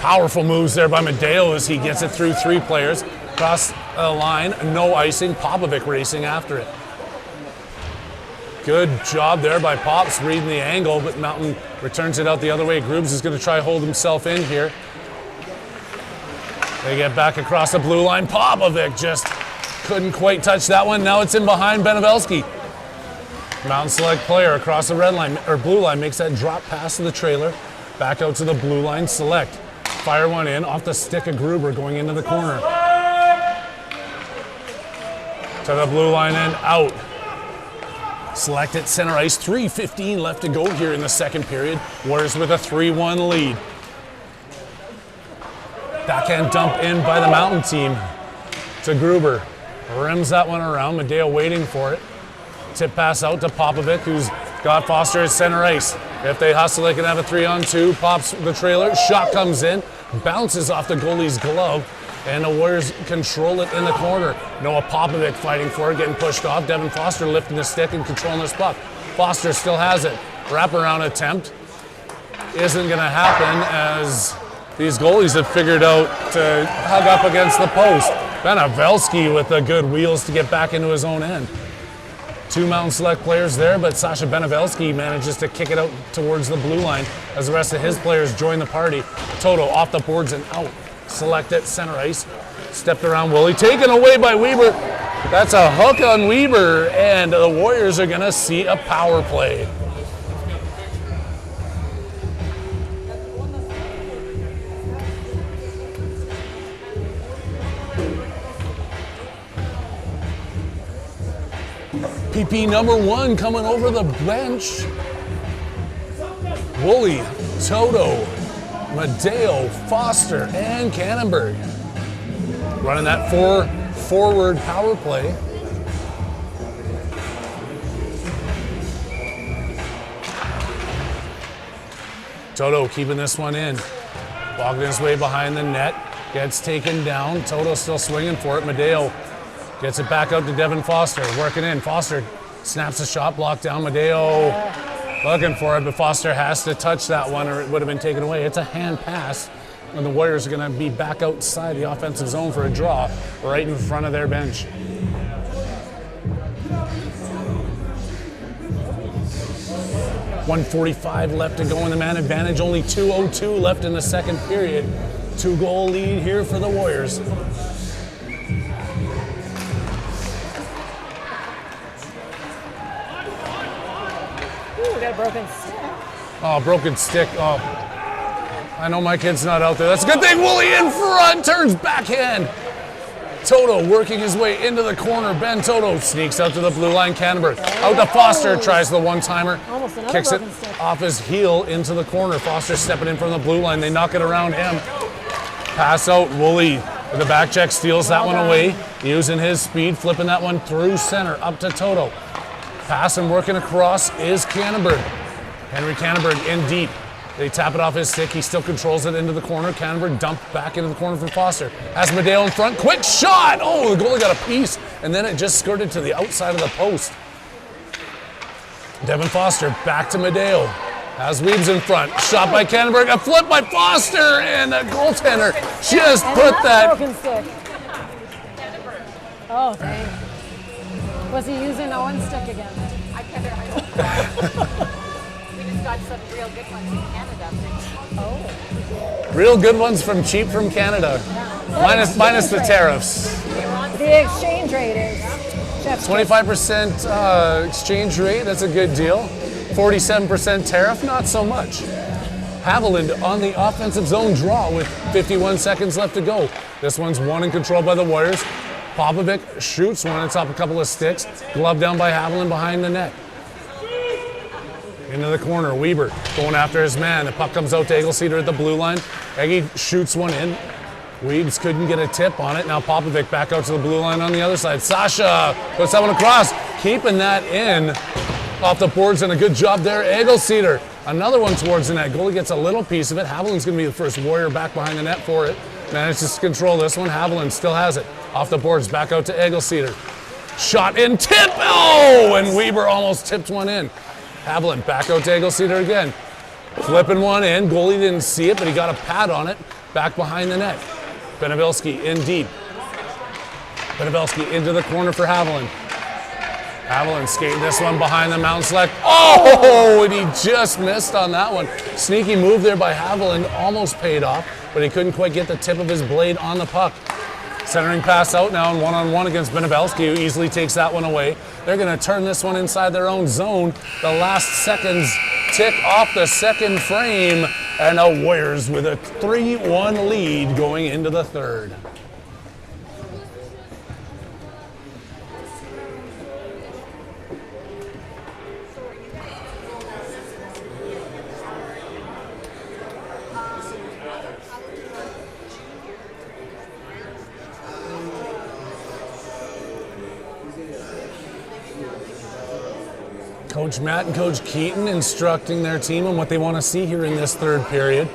Powerful moves there by Madeo as he gets it through 3 players. Across the line, no icing. Popovic racing after it. Good job there by Pops reading the angle, but Mountain returns it out the other way. Grooves is going to try to hold himself in here. They get back across the blue line. Popovic just couldn't quite touch that one. Now it's in behind Benevelski. Mountain Select player across the red line or blue line makes that drop pass to the trailer. Back out to the blue line. Select. Fire one in off the stick of Gruber going into the corner. To the blue line and out. Select at center ice, 3:15 left to go here in the second period. Warriors with a 3-1 lead. Backhand dump in by the Mountain team to Gruber. Rims that one around, Medeo waiting for it. Tip pass out to Popovic, who's got Foster at center ice. If they hustle, they can have a 3-on-2. Pops the trailer, shot comes in, bounces off the goalie's glove, and the Warriors control it in the corner. Noah Popovic fighting for it, getting pushed off. Devin Foster lifting the stick and controlling this puck. Foster still has it. Wraparound attempt isn't going to happen as these goalies have figured out to hug up against the post. Benevelski with the good wheels to get back into his own end. Two Mountain Select players there, but Sasha Benevelski manages to kick it out towards the blue line as the rest of his players join the party. Toto off the boards and out. Select at center ice. Stepped around Woolley. Taken away by Weber. That's a hook on Weber, and the Warriors are going to see a power play. PP number 1 coming over the bench. Woolley, Toto, Medeo, Foster, and Cannonberg. Running that 4-forward power play. Toto keeping this one in. Walking his way behind the net. Gets taken down. Toto still swinging for it. Medeo gets it back out to Devin Foster, working in. Foster snaps the shot, blocked down. Medeo looking for it, but Foster has to touch that one or it would have been taken away. It's a hand pass, and the Warriors are going to be back outside the offensive zone for a draw right in front of their bench. .145 left to go in the man advantage. Only 2:02 left in the second period. 2-goal lead here for the Warriors. Got a broken stick. Oh, broken stick. Oh, I know my kid's not out there. That's a good thing. Woolley in front, turns backhand. Toto working his way into the corner. Ben Toto sneaks out to the blue line. Cannonberg out to Foster, tries the one-timer. Almost another kicks it broken stick. off his heel into the corner. Foster stepping in from the blue line. They knock it around him. Pass out. Woolley with the back check steals that one away. Using his speed, flipping that one through center up to Toto. Pass and working across is Cannonberg. Henry Cannonberg in deep. They tap it off his stick. He still controls it into the corner. Cannonberg dumped back into the corner from Foster. Has Medeo in front. Quick shot! Oh, the goalie got a piece, and then it just skirted to the outside of the post. Devin Foster back to Medeo. Has Weebs in front. Shot by Cannonberg. A flip by Foster, and the goaltender just put that. Broken stick. Oh, dang. Was he using Owen's stick again? I kept it. We just got some real good ones in Canada. Oh. Real good ones from cheap from Canada. Minus the tariffs. The exchange rate is 25% exchange rate, that's a good deal. 47% tariff, not so much. Haviland on the offensive zone draw with 51 seconds left to go. This one's won and controlled by the Warriors. Popovic shoots one atop a couple of sticks. Glove down by Haviland behind the net. Into the corner, Weber going after his man. The puck comes out to Eggleseder at the blue line. Eggy shoots one in. Weebs couldn't get a tip on it. Now Popovic back out to the blue line on the other side. Sasha puts that one across, keeping that in off the boards, and a good job there. Eggleseder, another one towards the net. Goalie gets a little piece of it. Haviland's going to be the first Warrior back behind the net for it. Manages to control this one. Haviland still has it. Off the boards, back out to Eggleseder. Shot in, tip! Oh! And Weber almost tipped one in. Haviland back out to Eggleseder again. Flipping one in. Goalie didn't see it, but he got a pad on it. Back behind the net. Benevelski in deep. Benevelski into the corner for Haviland. Haviland skating this one behind the Mountain Select. Oh! And he just missed on that one. Sneaky move there by Haviland. Almost paid off, but he couldn't quite get the tip of his blade on the puck. Centering pass out now, and one-on-one against Benevelski, who easily takes that one away. They're going to turn this one inside their own zone. The last seconds tick off the second frame, and the Warriors with a 3-1 lead going into the third. Coach Matt and Coach Keaton instructing their team on what they want to see here in this third period.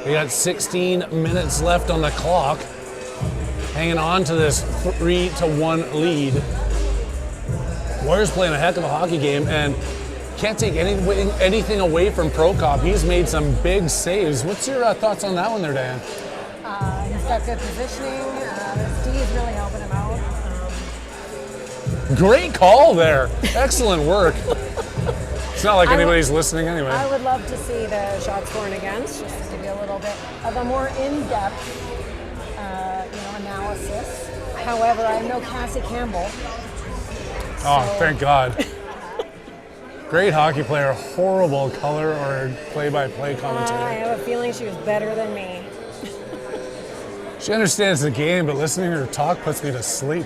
We got 16 minutes left on the clock, hanging on to this 3-1 lead. Warriors playing a heck of a hockey game, and can't take anything away from Prokop. He's made some big saves. What's your thoughts on that one there, Dan? He's got good positioning. The D is really helping him out. Great call there. Excellent work. It's not like anybody's listening anyway. I would love to see the shots for and against, just to give you a little bit of a more in-depth analysis. However, I know Cassie Campbell. Oh, thank God. Great hockey player, horrible color or play-by-play commentator. I have a feeling she was better than me. She understands the game, but listening to her talk puts me to sleep.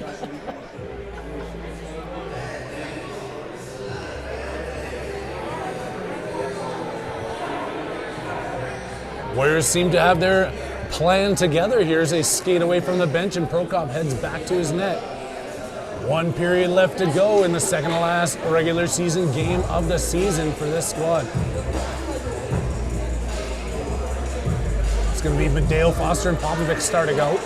Warriors seem to have their plan together here as they skate away from the bench and Prokop heads back to his net. 1 period left to go in the second to last regular season game of the season for this squad. It's going to be Medeo, Foster, and Popovic starting out.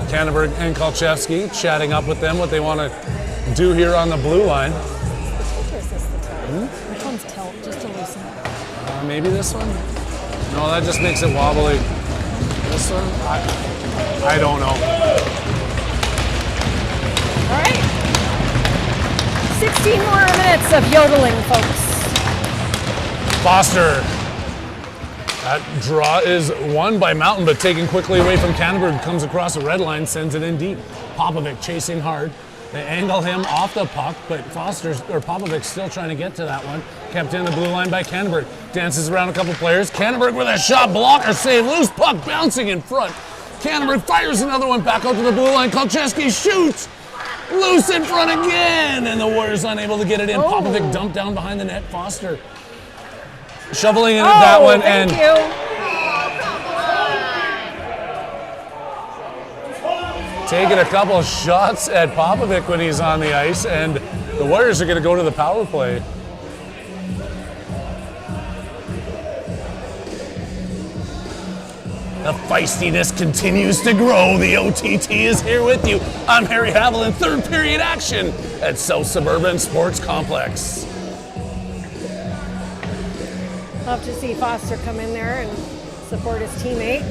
Kanenberg and Kolchevsky chatting up with them what they want to do here on the blue line. Which one's tilt, just to loosen it? Maybe this one? No, that just makes it wobbly. This one? I don't know. All right. 16 more minutes of yodeling, folks. Foster. That draw is won by Mountain, but taken quickly away from Kanenberg. Comes across the red line, sends it in deep. Popovic chasing hard. They angle him off the puck, but Popovic's still trying to get to that one. Kept in the blue line by Kanenberg. Dances around a couple players. Kanenberg with a shot, blocker save, loose puck bouncing in front. Kanenberg fires another one back out to the blue line. Kolchevsky shoots. Loose in front again, and the Warriors unable to get it in. Popovic dumped down behind the net. Foster shoveling in at that one. Thank you. Taking a couple of shots at Popovic when he's on the ice, and the Warriors are going to go to the power play. The feistiness continues to grow. The OTT is here with you. I'm Harry Haviland. Third period action at South Suburban Sports Complex. Love to see Foster come in there and support his teammate.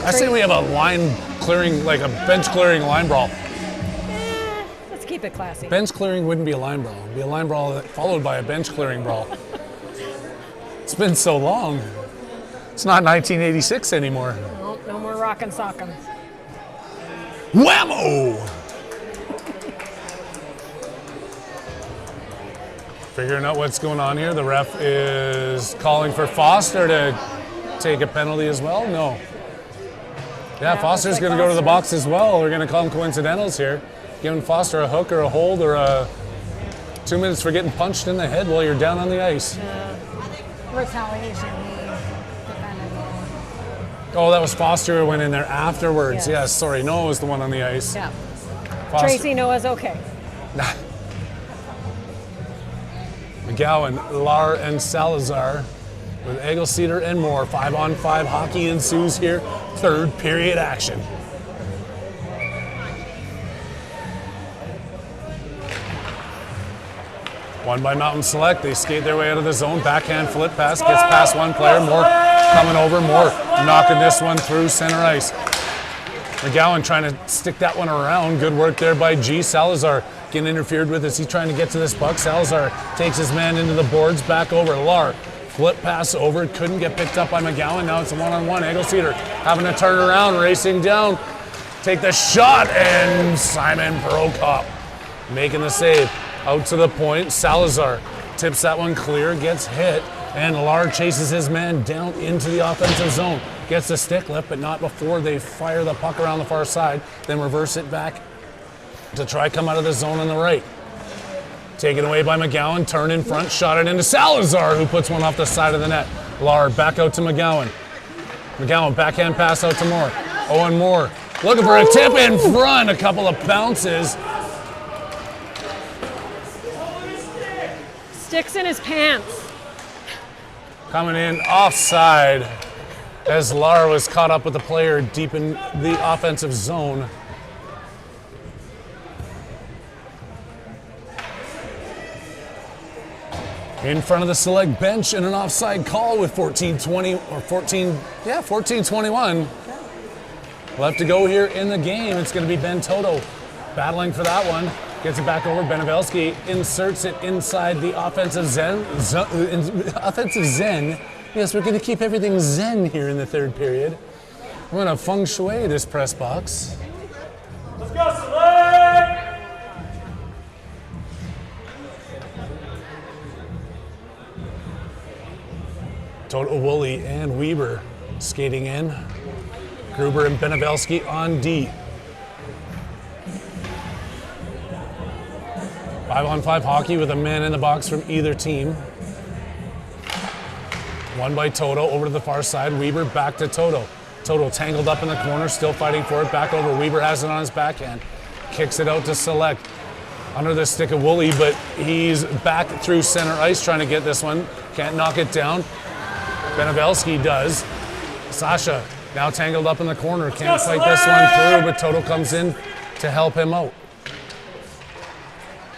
I say we have a line clearing, like a bench clearing line brawl. Let's keep it classy. Bench clearing wouldn't be a line brawl. It'd be a line brawl followed by a bench clearing brawl. It's been so long. It's not 1986 anymore. Nope, no more rockin' sockin'. Whammo! Figuring out what's going on here. The ref is calling for Foster to take a penalty as well. No. Yeah, Foster's going to go to the box as well. We're going to call him coincidentals here. Giving Foster a hook or a hold or 2 minutes for getting punched in the head while you're down on the ice. Retaliation. Oh, that was Foster who went in there afterwards. Yes. Yes, sorry. Noah was the one on the ice. Yeah. Foster. Tracy Noah's okay. McGowan, Lar, and Salazar with Eggleseder and more. 5-on-5 hockey ensues here. Third period action. Won by Mountain Select. They skate their way out of the zone. Backhand flip pass. Gets past one player. More coming over. More knocking this one through center ice. McGowan trying to stick that one around. Good work there by G. Salazar getting interfered with as he's trying to get to this puck. Salazar takes his man into the boards. Back over. Lar. Flip pass over. Couldn't get picked up by McGowan. Now it's a one-on-one. Eggleseder having to turn around. Racing down. Take the shot. And Simon Prokop making the save. Out to the point. Salazar tips that one clear. Gets hit. And Lar chases his man down into the offensive zone. Gets the stick lift, but not before they fire the puck around the far side. Then reverse it back to try come out of the zone on the right. Taken away by McGowan. Turn in front. Shot it into Salazar, who puts one off the side of the net. Lar back out to McGowan. McGowan backhand pass out to Moore. Owen Moore looking for a tip in front. A couple of bounces. sticks in his pants. Coming in offside as Lara was caught up with the player deep in the offensive zone. In front of the select bench and an offside call with 14-21 left to go here in the game. It's going to be Ben Toto battling for that one. Gets it back over. Benevelski inserts it inside the offensive zen. Yes, we're going to keep everything zen here in the third period. We're going to feng shui this press box. Let's go, Select! Toto, Woolley, and Weber skating in. Gruber and Benevelski on D. 5-on-5 hockey with a man in the box from either team. One by Toto over to the far side. Weber back to Toto. Toto tangled up in the corner, still fighting for it. Back over. Weber has it on his backhand. Kicks it out to Select. Under the stick of Woolley, but he's back through center ice trying to get this one. Can't knock it down. Benevelski does. Sasha now tangled up in the corner. Can't fight this one through, but Toto comes in to help him out.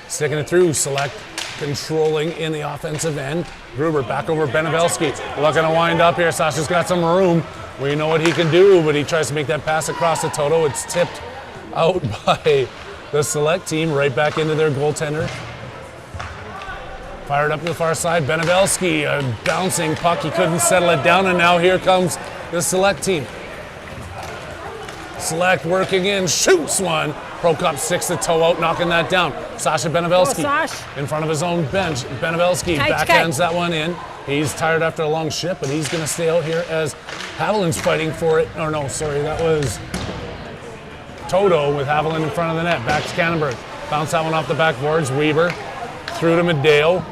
Sticking it through, Select controlling in the offensive end. Gruber back over Benevelski. Looking to wind up here. Sasha's got some room. We know what he can do, but he tries to make that pass across to Toto. It's tipped out by the Select team right back into their goaltender. Fired up to the far side. Benevelski, a bouncing puck. He couldn't settle it down, and now here comes the Select team. Select working in, shoots one. Prokop sticks the toe out, knocking that down. Sasha Benevelski in front of his own bench. Benevelski backhands that one in. He's tired after a long shift, but he's going to stay out here as Haviland's fighting for it. Oh, no, sorry, that was Toto with Haviland in front of the net. Back to Kannenberg. Bounce that one off the backboards. Weber through to Medeo.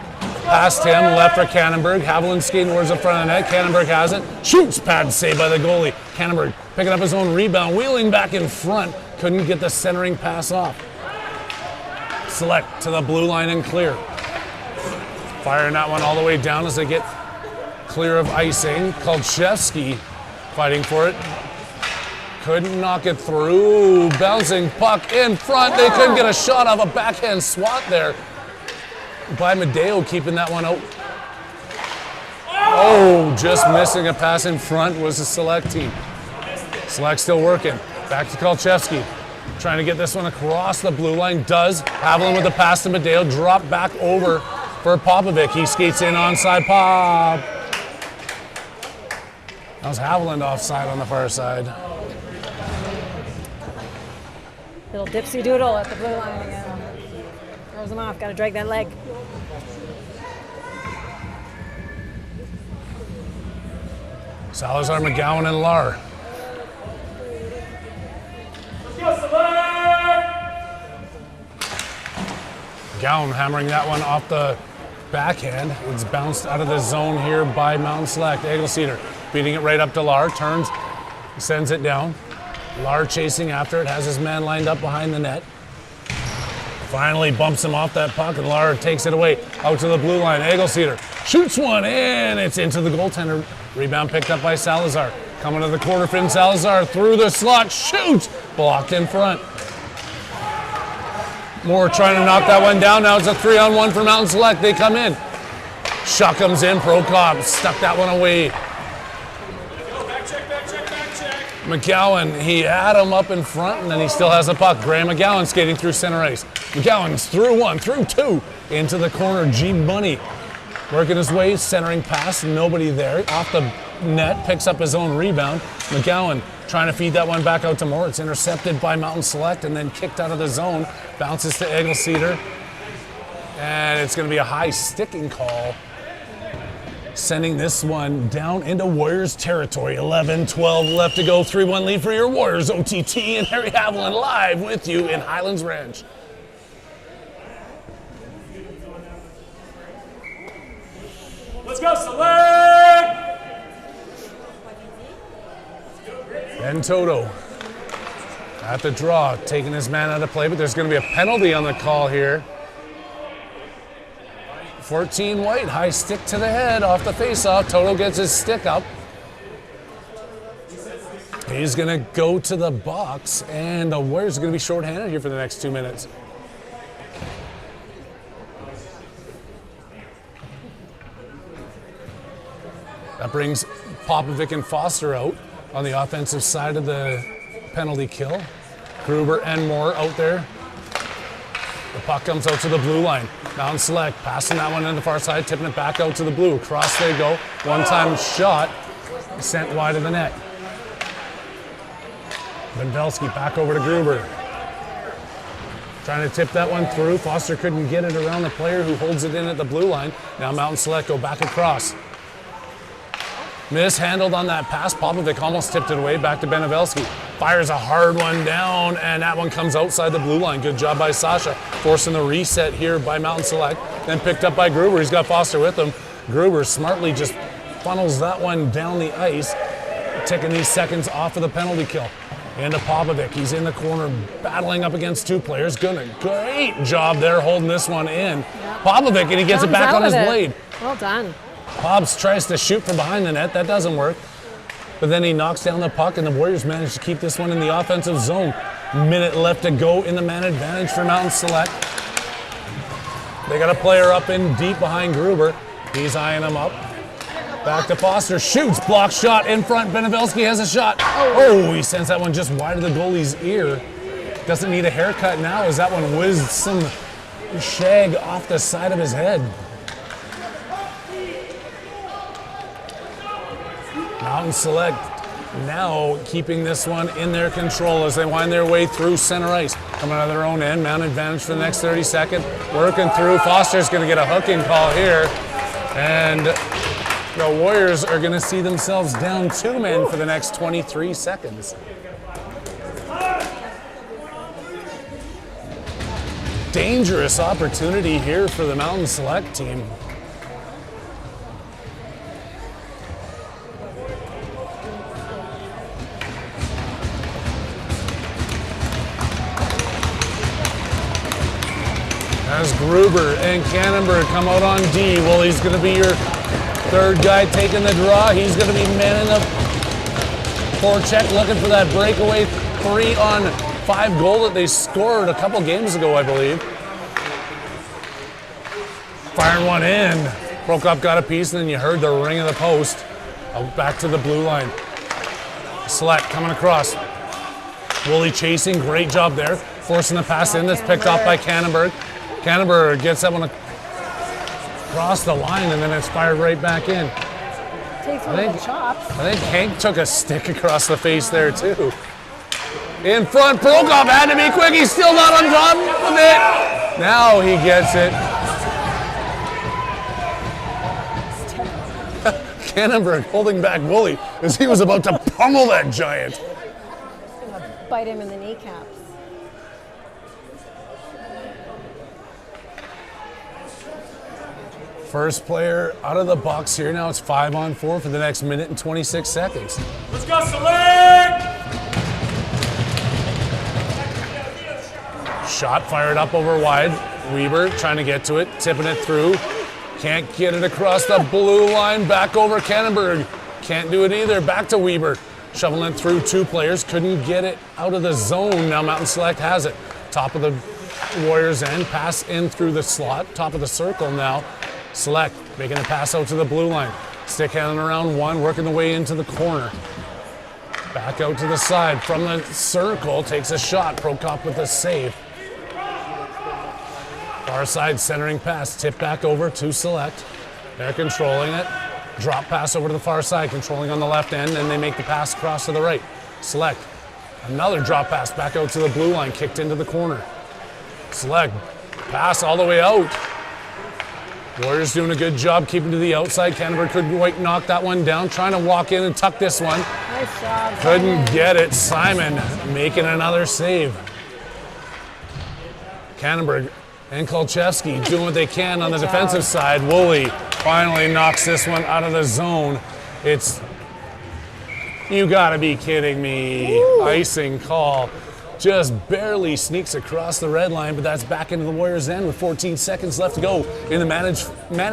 Past him, left for Kannenberg. Haviland skating towards the front of the net. Kannenberg has it. Shoots, pad save by the goalie. Kannenberg picking up his own rebound, wheeling back in front. Couldn't get the centering pass off. Select to the blue line and clear. Firing that one all the way down as they get clear of icing. Kolchevsky fighting for it. Couldn't knock it through. Bouncing puck in front. They couldn't get a shot off a backhand swat there by Medeo, keeping that one out. Oh, just missing a pass in front was the Select team. Select still working. Back to Kolchevsky. Trying to get this one across the blue line. Does. Haviland with the pass to Medeo. Drop back over for Popovic. He skates in onside. Pop. That was Haviland offside on the far side. Little dipsy doodle at the blue line again. Throws him off. Got to drag that leg. Salazar, McGowan, and Lar. McGowan hammering that one off the backhand. It's bounced out of the zone here by Mountain Select. Egelceder beating it right up to Lar. Turns, sends it down. Lar chasing after it, has his man lined up behind the net. Finally bumps him off that puck, and Lar takes it away out to the blue line. Egelceder shoots one in. It's into the goaltender. Rebound picked up by Salazar. Coming to the corner, Finn Salazar through the slot, shoots, blocked in front. Moore trying to knock that one down. Now it's a 3-on-1 for Mountain Select. They come in. Shot comes in. Prokop stuck that one away. Back check. McGowan, he had him up in front, and then he still has the puck. Graham McGowan skating through center ice. McGowan's through one, through two, into the corner. G Money working his way, centering pass, nobody there. Off the net, picks up his own rebound. McGowan trying to feed that one back out to Moore. It's intercepted by Mountain Select and then kicked out of the zone. Bounces to Egelceder. And it's going to be a high sticking call, sending this one down into Warriors territory. 11-12 left to go. 3-1 lead for your Warriors. OTT and Harry Haviland live with you in Highlands Ranch. Let's go, Select! Ben Toto at the draw, taking his man out of play, but there's going to be a penalty on the call here 14 white, high stick to the head off the face-off. Toto gets his stick up. He's gonna go to the box, and the Warriors are gonna be shorthanded here for the next 2 minutes. That brings Popovic and Foster out on the offensive side of the penalty kill. Gruber and Moore out there. The puck comes out to the blue line. Mountain Select passing that one in the far side, tipping it back out to the blue. Across they go. One-time shot sent wide of the net. Bendelski back over to Gruber. Trying to tip that one through. Foster couldn't get it around the player who holds it in at the blue line. Now Mountain Select go back across. Mishandled on that pass. Popovic almost tipped it away. Back to Benevelski. Fires a hard one down, and that one comes outside the blue line. Good job by Sasha. Forcing the reset here by Mountain Select. Then picked up by Gruber. He's got Foster with him. Gruber smartly just funnels that one down the ice, taking these seconds off of the penalty kill. Into Popovic. He's in the corner battling up against two players. Great job there holding this one in. Yep. Popovic, and he gets it back on his blade. Well done. Hobbs tries to shoot from behind the net. That doesn't work. But then he knocks down the puck, and the Warriors manage to keep this one in the offensive zone. Minute left to go in the man advantage for Mountain Select. They got a player up in deep behind Gruber. He's eyeing him up. Back to Foster. Shoots. Block shot in front. Benevelski has a shot. Oh, he sends that one just wide of the goalie's ear. Doesn't need a haircut now as that one whizzed some shag off the side of his head. Mountain Select now keeping this one in their control as they wind their way through center ice. Coming out of their own end, mountain advantage for the next 30 seconds. Working through. Foster's going to get a hooking call here. And the Warriors are going to see themselves down 2 men for the next 23 seconds. Dangerous opportunity here for the Mountain Select team. As Gruber and Cannonberg come out on D, well, he's going to be your third guy taking the draw. He's going to be manning the forecheck, looking for that breakaway 3-on-5 goal that they scored a couple games ago, I believe. Firing one in. Prokop got a piece, and then you heard the ring of the post. Out back to the blue line. Select coming across. Woolley chasing, great job there. Forcing the pass in, that's picked off by Cannonberg. Cannonberg gets that one across the line, and then it's fired right back in. Takes one of the chops. I think Hank took a stick across the face there, too. In front, Prokop had to be quick. He's still not on top of it. Now he gets it. Cannonberg holding back Woolley as he was about to pummel that giant. He's going to bite him in the kneecaps. First player out of the box here. Now it's 5-on-4 for the next minute and 26 seconds. Let's go, Select! Shot fired up over wide. Weber trying to get to it, tipping it through. Can't get it across the blue line. Back over Cannonberg. Can't do it either. Back to Weber. Shoveling it through two players. Couldn't get it out of the zone. Now Mountain Select has it. Top of the Warriors end. Pass in through the slot. Top of the circle now. Select making a pass out to the blue line. Stick handling around one, working the way into the corner. Back out to the side from the circle, takes a shot. Prokop with a save. Far side centering pass, tip back over to Select. They're controlling it. Drop pass over to the far side, controlling on the left end, and they make the pass across to the right. Select, another drop pass back out to the blue line, kicked into the corner. Select, pass all the way out. Warriors doing a good job keeping to the outside. Cannonberg couldn't quite knock that one down. Trying to walk in and tuck this one. Nice job. Couldn't get it. Simon making another save. Cannonberg and Kolchevsky doing what they can on the defensive side. Woolley finally knocks this one out of the zone. It's, you gotta be kidding me. Icing call. just barely sneaks across the red line, but that's back into the Warriors' end with 14 seconds left to go in the man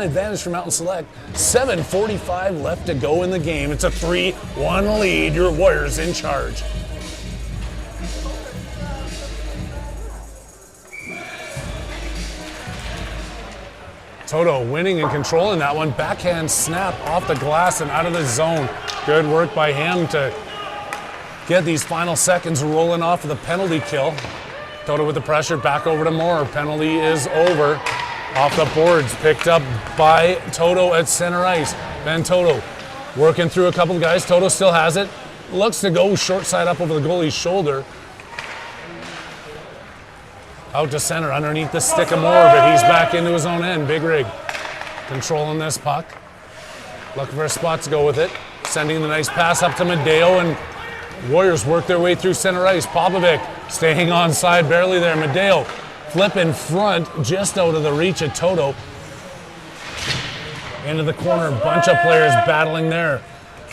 advantage for Mountain Select. 7:45 left to go in the game. It's a 3-1 lead. Your Warriors in charge. Toto winning and controlling that one. Backhand snap off the glass and out of the zone. Good work by him to get these final seconds rolling off of the penalty kill. Toto with the pressure, back over to Moore. Penalty is over. Off the boards, picked up by Toto at center ice. Then Toto working through a couple of guys. Toto still has it. Looks to go short side up over the goalie's shoulder. Out to center, underneath the stick of Moore, but he's back into his own end. Big Rig controlling this puck. Looking for a spot to go with it. Sending the nice pass up to Medeo, and Warriors work their way through center ice. Popovic staying onside barely there. Medeo flip in front, just out of the reach of Toto. Into the corner, bunch of players battling there.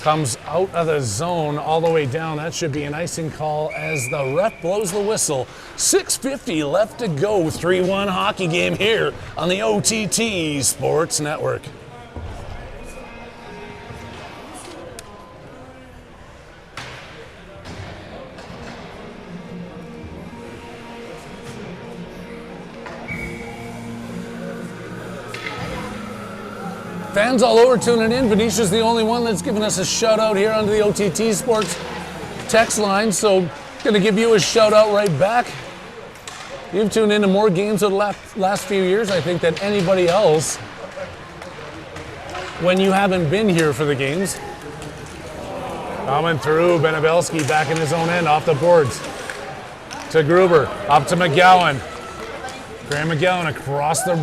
Comes out of the zone all the way down. That should be an icing call as the ref blows the whistle. 6:50 left to go. 3-1 hockey game here on the OTT Sports Network. Fans all over tuning in. Venetia's the only one that's given us a shout out here onto the OTT Sports text line, so gonna give you a shout out right back. You've tuned into more games of the last few years, I think, than anybody else when you haven't been here for the games. Coming through, Benebelski back in his own end, off the boards. To Gruber, up to McGowan. Graham McGowan across the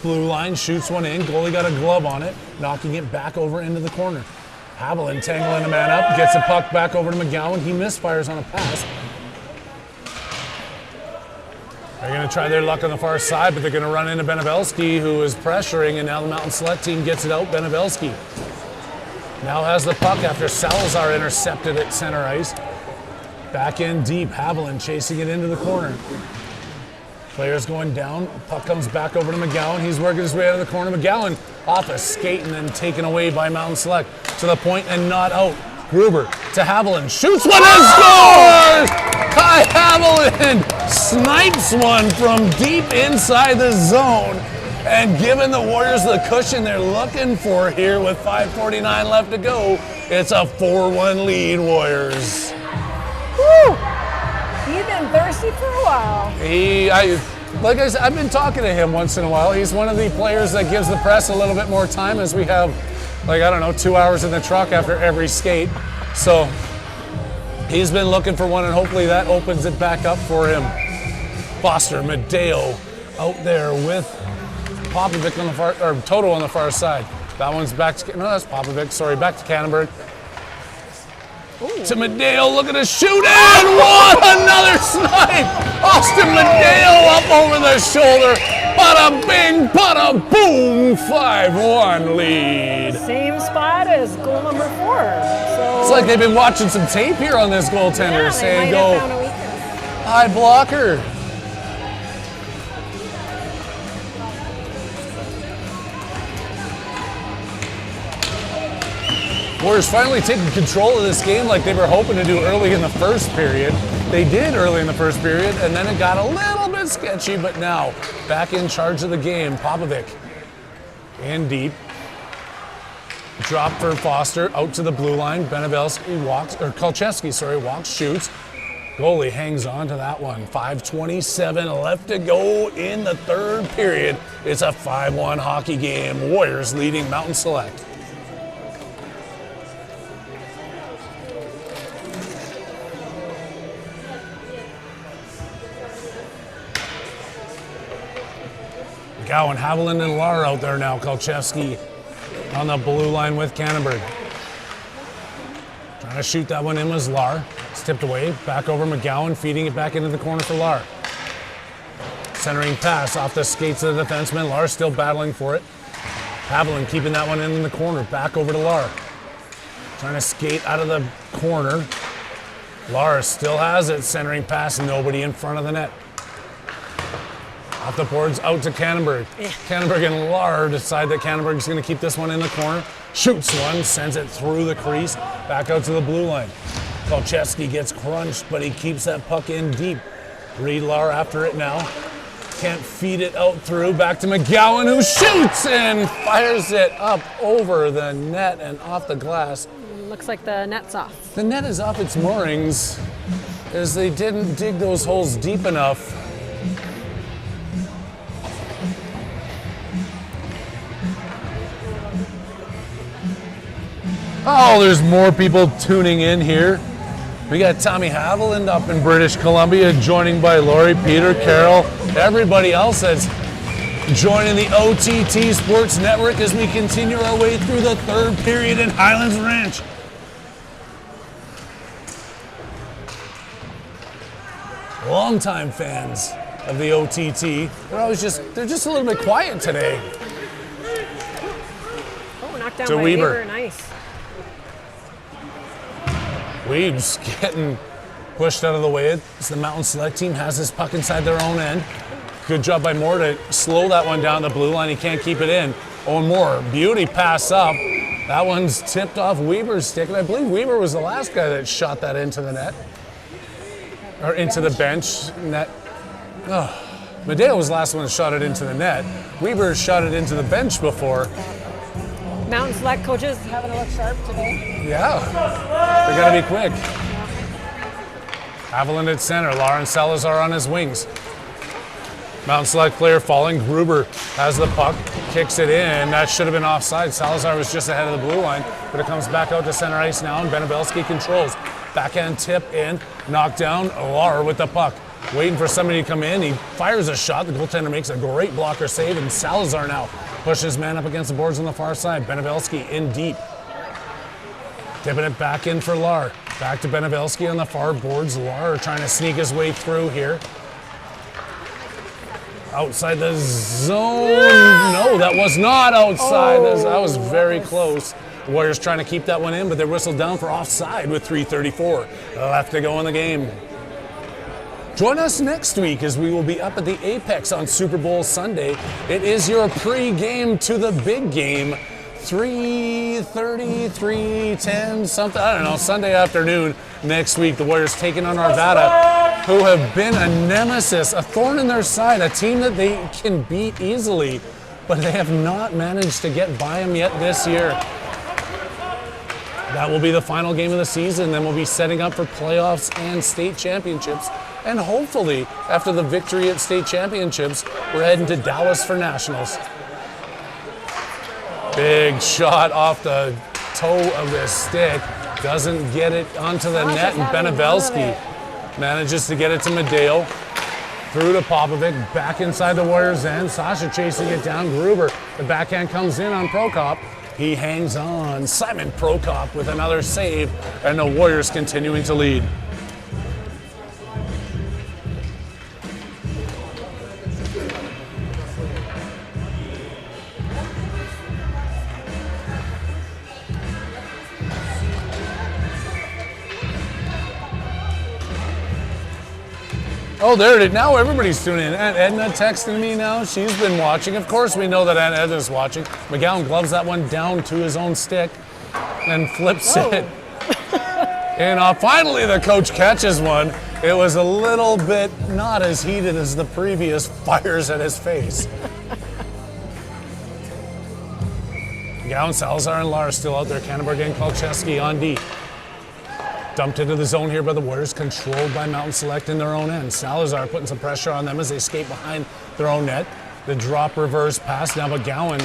blue line, shoots one in. Goalie got a glove on it, knocking it back over into the corner. Haviland tangling a man up, gets the puck back over to McGowan. He misfires on a pass. They're going to try their luck on the far side, but they're going to run into Benebelski, who is pressuring, and now the Mountain Select team gets it out. Benebelski now has the puck after Salazar intercepted at center ice. Back in deep, Haviland chasing it into the corner. Players going down, puck comes back over to McGowan. He's working his way out of the corner. McGowan off a skate and then taken away by Mountain Select to the point and not out. Gruber to Haviland, shoots one and scores! Kai Haviland snipes one from deep inside the zone and giving the Warriors the cushion they're looking for here with 5:49 left to go. It's a 4-1 lead, Warriors. Woo! He's been thirsty for a while. Like I said, I've been talking to him once in a while. He's one of the players that gives the press a little bit more time, as we have, 2 hours in the truck after every skate. So he's been looking for one, and hopefully that opens it back up for him. Foster, Medeo out there with Popovic on the far, or Toto on the far side. That one's back to, no, that's Popovic, sorry, back to Cannonberg. To Medeo, looking to shoot, and what another snipe! Austin Medeo up over the shoulder. Bada bing, bada boom, 5-1 lead. Same spot as goal number 4. So It's like they've been watching some tape here on this goaltender, yeah, saying they might go have found a weakness. high blocker. Warriors finally taking control of this game like they were hoping to do early in the first period. They did early in the first period, and then it got a little bit sketchy, but now back in charge of the game. Popovic in deep. Drop for Foster, out to the blue line. Benebelski walks, or Kolchevsky, walks, shoots. Goalie hangs on to that one. 5:27 left to go in the third period. It's a 5-1 hockey game. Warriors leading Mountain Select. McGowan, Haviland, and Lar out there now. Kolchevsky on the blue line with Cannonberg. Trying to shoot that one in was Lar. It's tipped away. Back over McGowan, feeding it back into the corner for Lar. Centering pass off the skates of the defenseman. Lar still battling for it. Haviland keeping that one in the corner. Back over to Lar. Trying to skate out of the corner. Lar still has it, centering pass, nobody in front of the net. Off the boards, out to Kannenberg. Kannenberg and Lar decide that Kannenberg's going to keep this one in the corner. Shoots one, sends it through the crease, back out to the blue line. Kolcheski gets crunched, but he keeps that puck in deep. Reed Lar after it now. Can't feed it out through, back to McGowan, who shoots and fires it up over the net and off the glass. Looks like the net's off. The net is off its moorings as they didn't dig those holes deep enough. Oh, there's more people tuning in here. We got Tommy Haviland up in British Columbia, joining by Lori, Peter, Carol, everybody else that's joining the OTT Sports Network as we continue our way through the third period in Highlands Ranch. Longtime fans of the OTT, they're just a little bit quiet today. Oh, knocked down To by Weber. Weber. Nice. Weaves getting pushed out of the way as the Mountain Select team has this puck inside their own end. Good job by Moore to slow that one down the blue line. He can't keep it in. Owen Moore, beauty pass up. That one's tipped off Weber's stick, and I believe Weber was the last guy that shot that into the net. Or into the bench net. Oh, Medeo was the last one that shot it into the net. Weber shot it into the bench before. Mountain Select coaches having to look sharp today. Yeah, they gotta be quick. Haviland at center, Lauren Salazar on his wings. Mountain Select player falling, Gruber has the puck, kicks it in. That should have been offside. Salazar was just ahead of the blue line, but it comes back out to center ice now, and Benabelski controls. Backhand tip in, knocked down, Lar with the puck. Waiting for somebody to come in, he fires a shot, the goaltender makes a great blocker save, and Salazar now pushes his man up against the boards on the far side. Benabelski in deep. Tipping it back in for Lar. Back to Benabelski on the far boards. Lar trying to sneak his way through here. Outside the zone. No, that was not outside. That was very close. The Warriors trying to keep that one in, but they're whistled down for offside with 3:34 left to go in the game. Join us next week as we will be up at the Apex on Super Bowl Sunday. It is your pre-game to the big game. 3:30, 3:10, something, I don't know, Sunday afternoon next week. The Warriors taking on Arvada, who have been a nemesis, a thorn in their side, a team that they can beat easily, but they have not managed to get by them yet this year. That will be the final game of the season. Then we'll be setting up for playoffs and state championships. And hopefully, after the victory at state championships, we're heading to Dallas for nationals. Big shot off the toe of the stick. Doesn't get it onto the net, and Benabelski manages to get it to Medeo. Through to Popovic, back inside the Warriors' end. Sasha chasing it down. Gruber, the backhand comes in on Prokop. He hangs on. Simon Prokop with another save, and the Warriors continuing to lead. Oh, there it is. Now everybody's tuning in. Aunt Edna texting me now. She's been watching. Of course, we know that Aunt Edna's watching. McGowan gloves that one down to his own stick and flips it. And finally, the coach catches one. It was a little bit not as heated as the previous fires at his face. McGowan, Salazar, and Lar still out there. Kannenberg and Kolcheski on D. Dumped into the zone here by the Warriors, controlled by Mountain Select in their own end. Salazar putting some pressure on them as they escape behind their own net. The drop reverse pass, now McGowan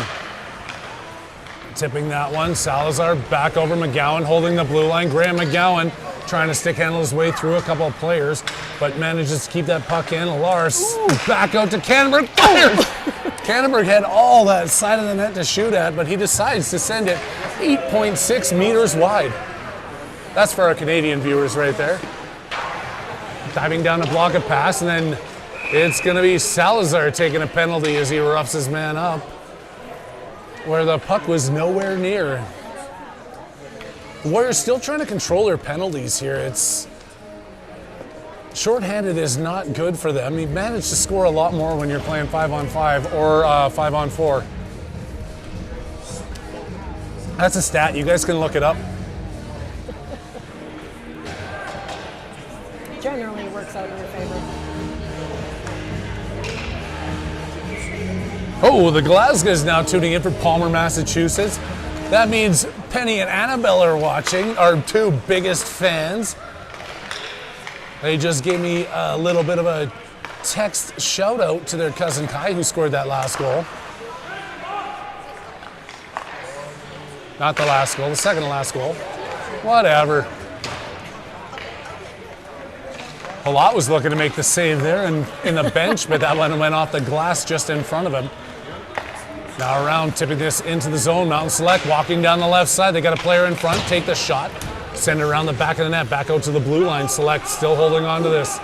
tipping that one. Salazar back over McGowan, holding the blue line. Graham McGowan trying to stick handle his way through a couple of players, but manages to keep that puck in. Lars back out to Kannenberg, fires! Kannenberg had all that side of the net to shoot at, but he decides to send it 8.6 meters wide. That's for our Canadian viewers right there. Diving down to block a pass, and then it's going to be Salazar taking a penalty as he roughs his man up, where the puck was nowhere near. The Warriors still trying to control their penalties here. It's Shorthanded is not good for them. You manage to score a lot more when you're playing 5-on-5 or 5-on-4. That's a stat. You guys can look it up. Generally works out in your favor. Oh, the Glasgow's now tuning in for Palmer, Massachusetts. That means Penny and Annabelle are watching, our two biggest fans. They just gave me a little bit of a text shout out to their cousin Kai, who scored that last goal. Not the last goal, the second to last goal. Whatever. Palat was looking to make the save there and in the bench, but that one went off the glass just in front of him. Now around, tipping this into the zone. Mountain Select walking down the left side. They got a player in front, take the shot, send it around the back of the net, back out to the blue line. Select still holding on to this.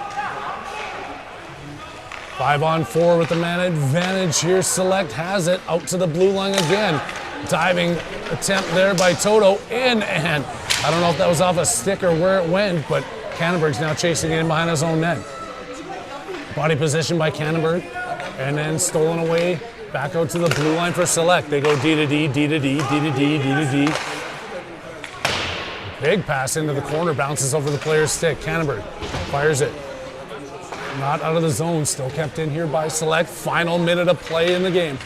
5-on-4 with the man advantage here. Select has it out to the blue line again. Diving attempt there by Toto in, and I don't know if that was off a stick or where it went, but Cannonberg's now chasing it in behind his own net. Body position by Cannonberg, and then stolen away. Back out to the blue line for Select. They go D to D, D to D, D to D, D to D. Big pass into the corner, bounces over the player's stick. Cannonberg fires it. Not out of the zone, still kept in here by Select. Final minute of play in the game.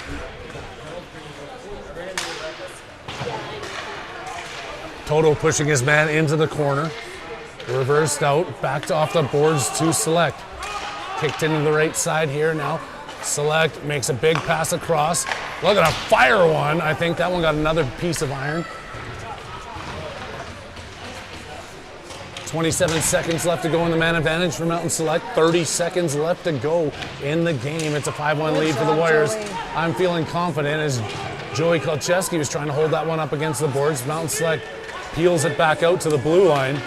Toto pushing his man into the corner. Reversed out, backed off the boards to Select. Kicked into the right side here now. Select makes a big pass across. Look at a fire one. I think that one got another piece of iron. 27 seconds left to go in the man advantage for Mountain Select. 30 seconds left to go in the game. It's a 5-1 lead for the Warriors. Joey. I'm feeling confident as Joey Kolcheski was trying to hold that one up against the boards. Mountain Select peels it back out to the blue line.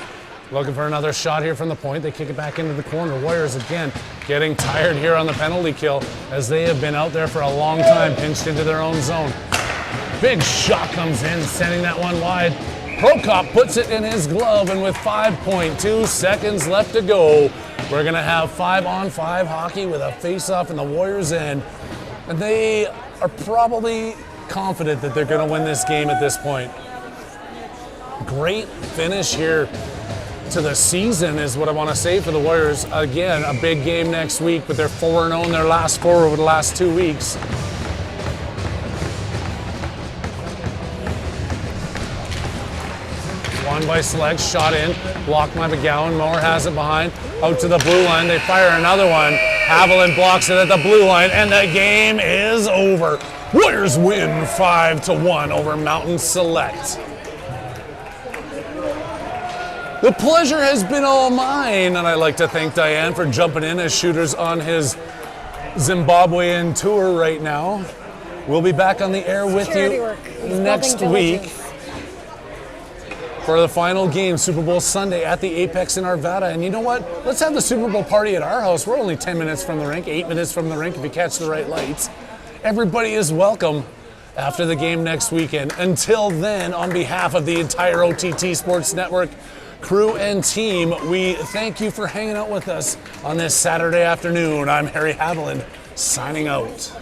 Looking for another shot here from the point. They kick it back into the corner. Warriors again getting tired here on the penalty kill as they have been out there for a long time, pinched into their own zone. Big shot comes in, sending that one wide. Prokop puts it in his glove, and with 5.2 seconds left to go, we're going to have 5-on-5 hockey with a face-off in the Warriors' end. And they are probably confident that they're going to win this game at this point. Great finish here to the season is what I want to say for the Warriors. Again, a big game next week, but they're 4-0 in their last 4 over the last 2 weeks. One by Select, shot in, blocked by McGowan. Moore has it behind, out to the blue line. They fire another one. Haviland blocks it at the blue line, and the game is over. Warriors win 5-1 over Mountain Select. The pleasure has been all mine, and I'd like to thank Diane for jumping in as Shooter's on his Zimbabwean tour right now. We'll be back on the air with Charity you work. He's next building week diligence. for the final game, Super Bowl Sunday at the Apex in Arvada. And you know what? Let's have the Super Bowl party at our house. We're only 10 minutes from the rink, 8 minutes from the rink if you catch the right lights. Everybody is welcome after the game next weekend. Until then, on behalf of the entire OTT Sports Network crew and team, we thank you for hanging out with us on this Saturday afternoon. I'm Harry Haviland, signing out.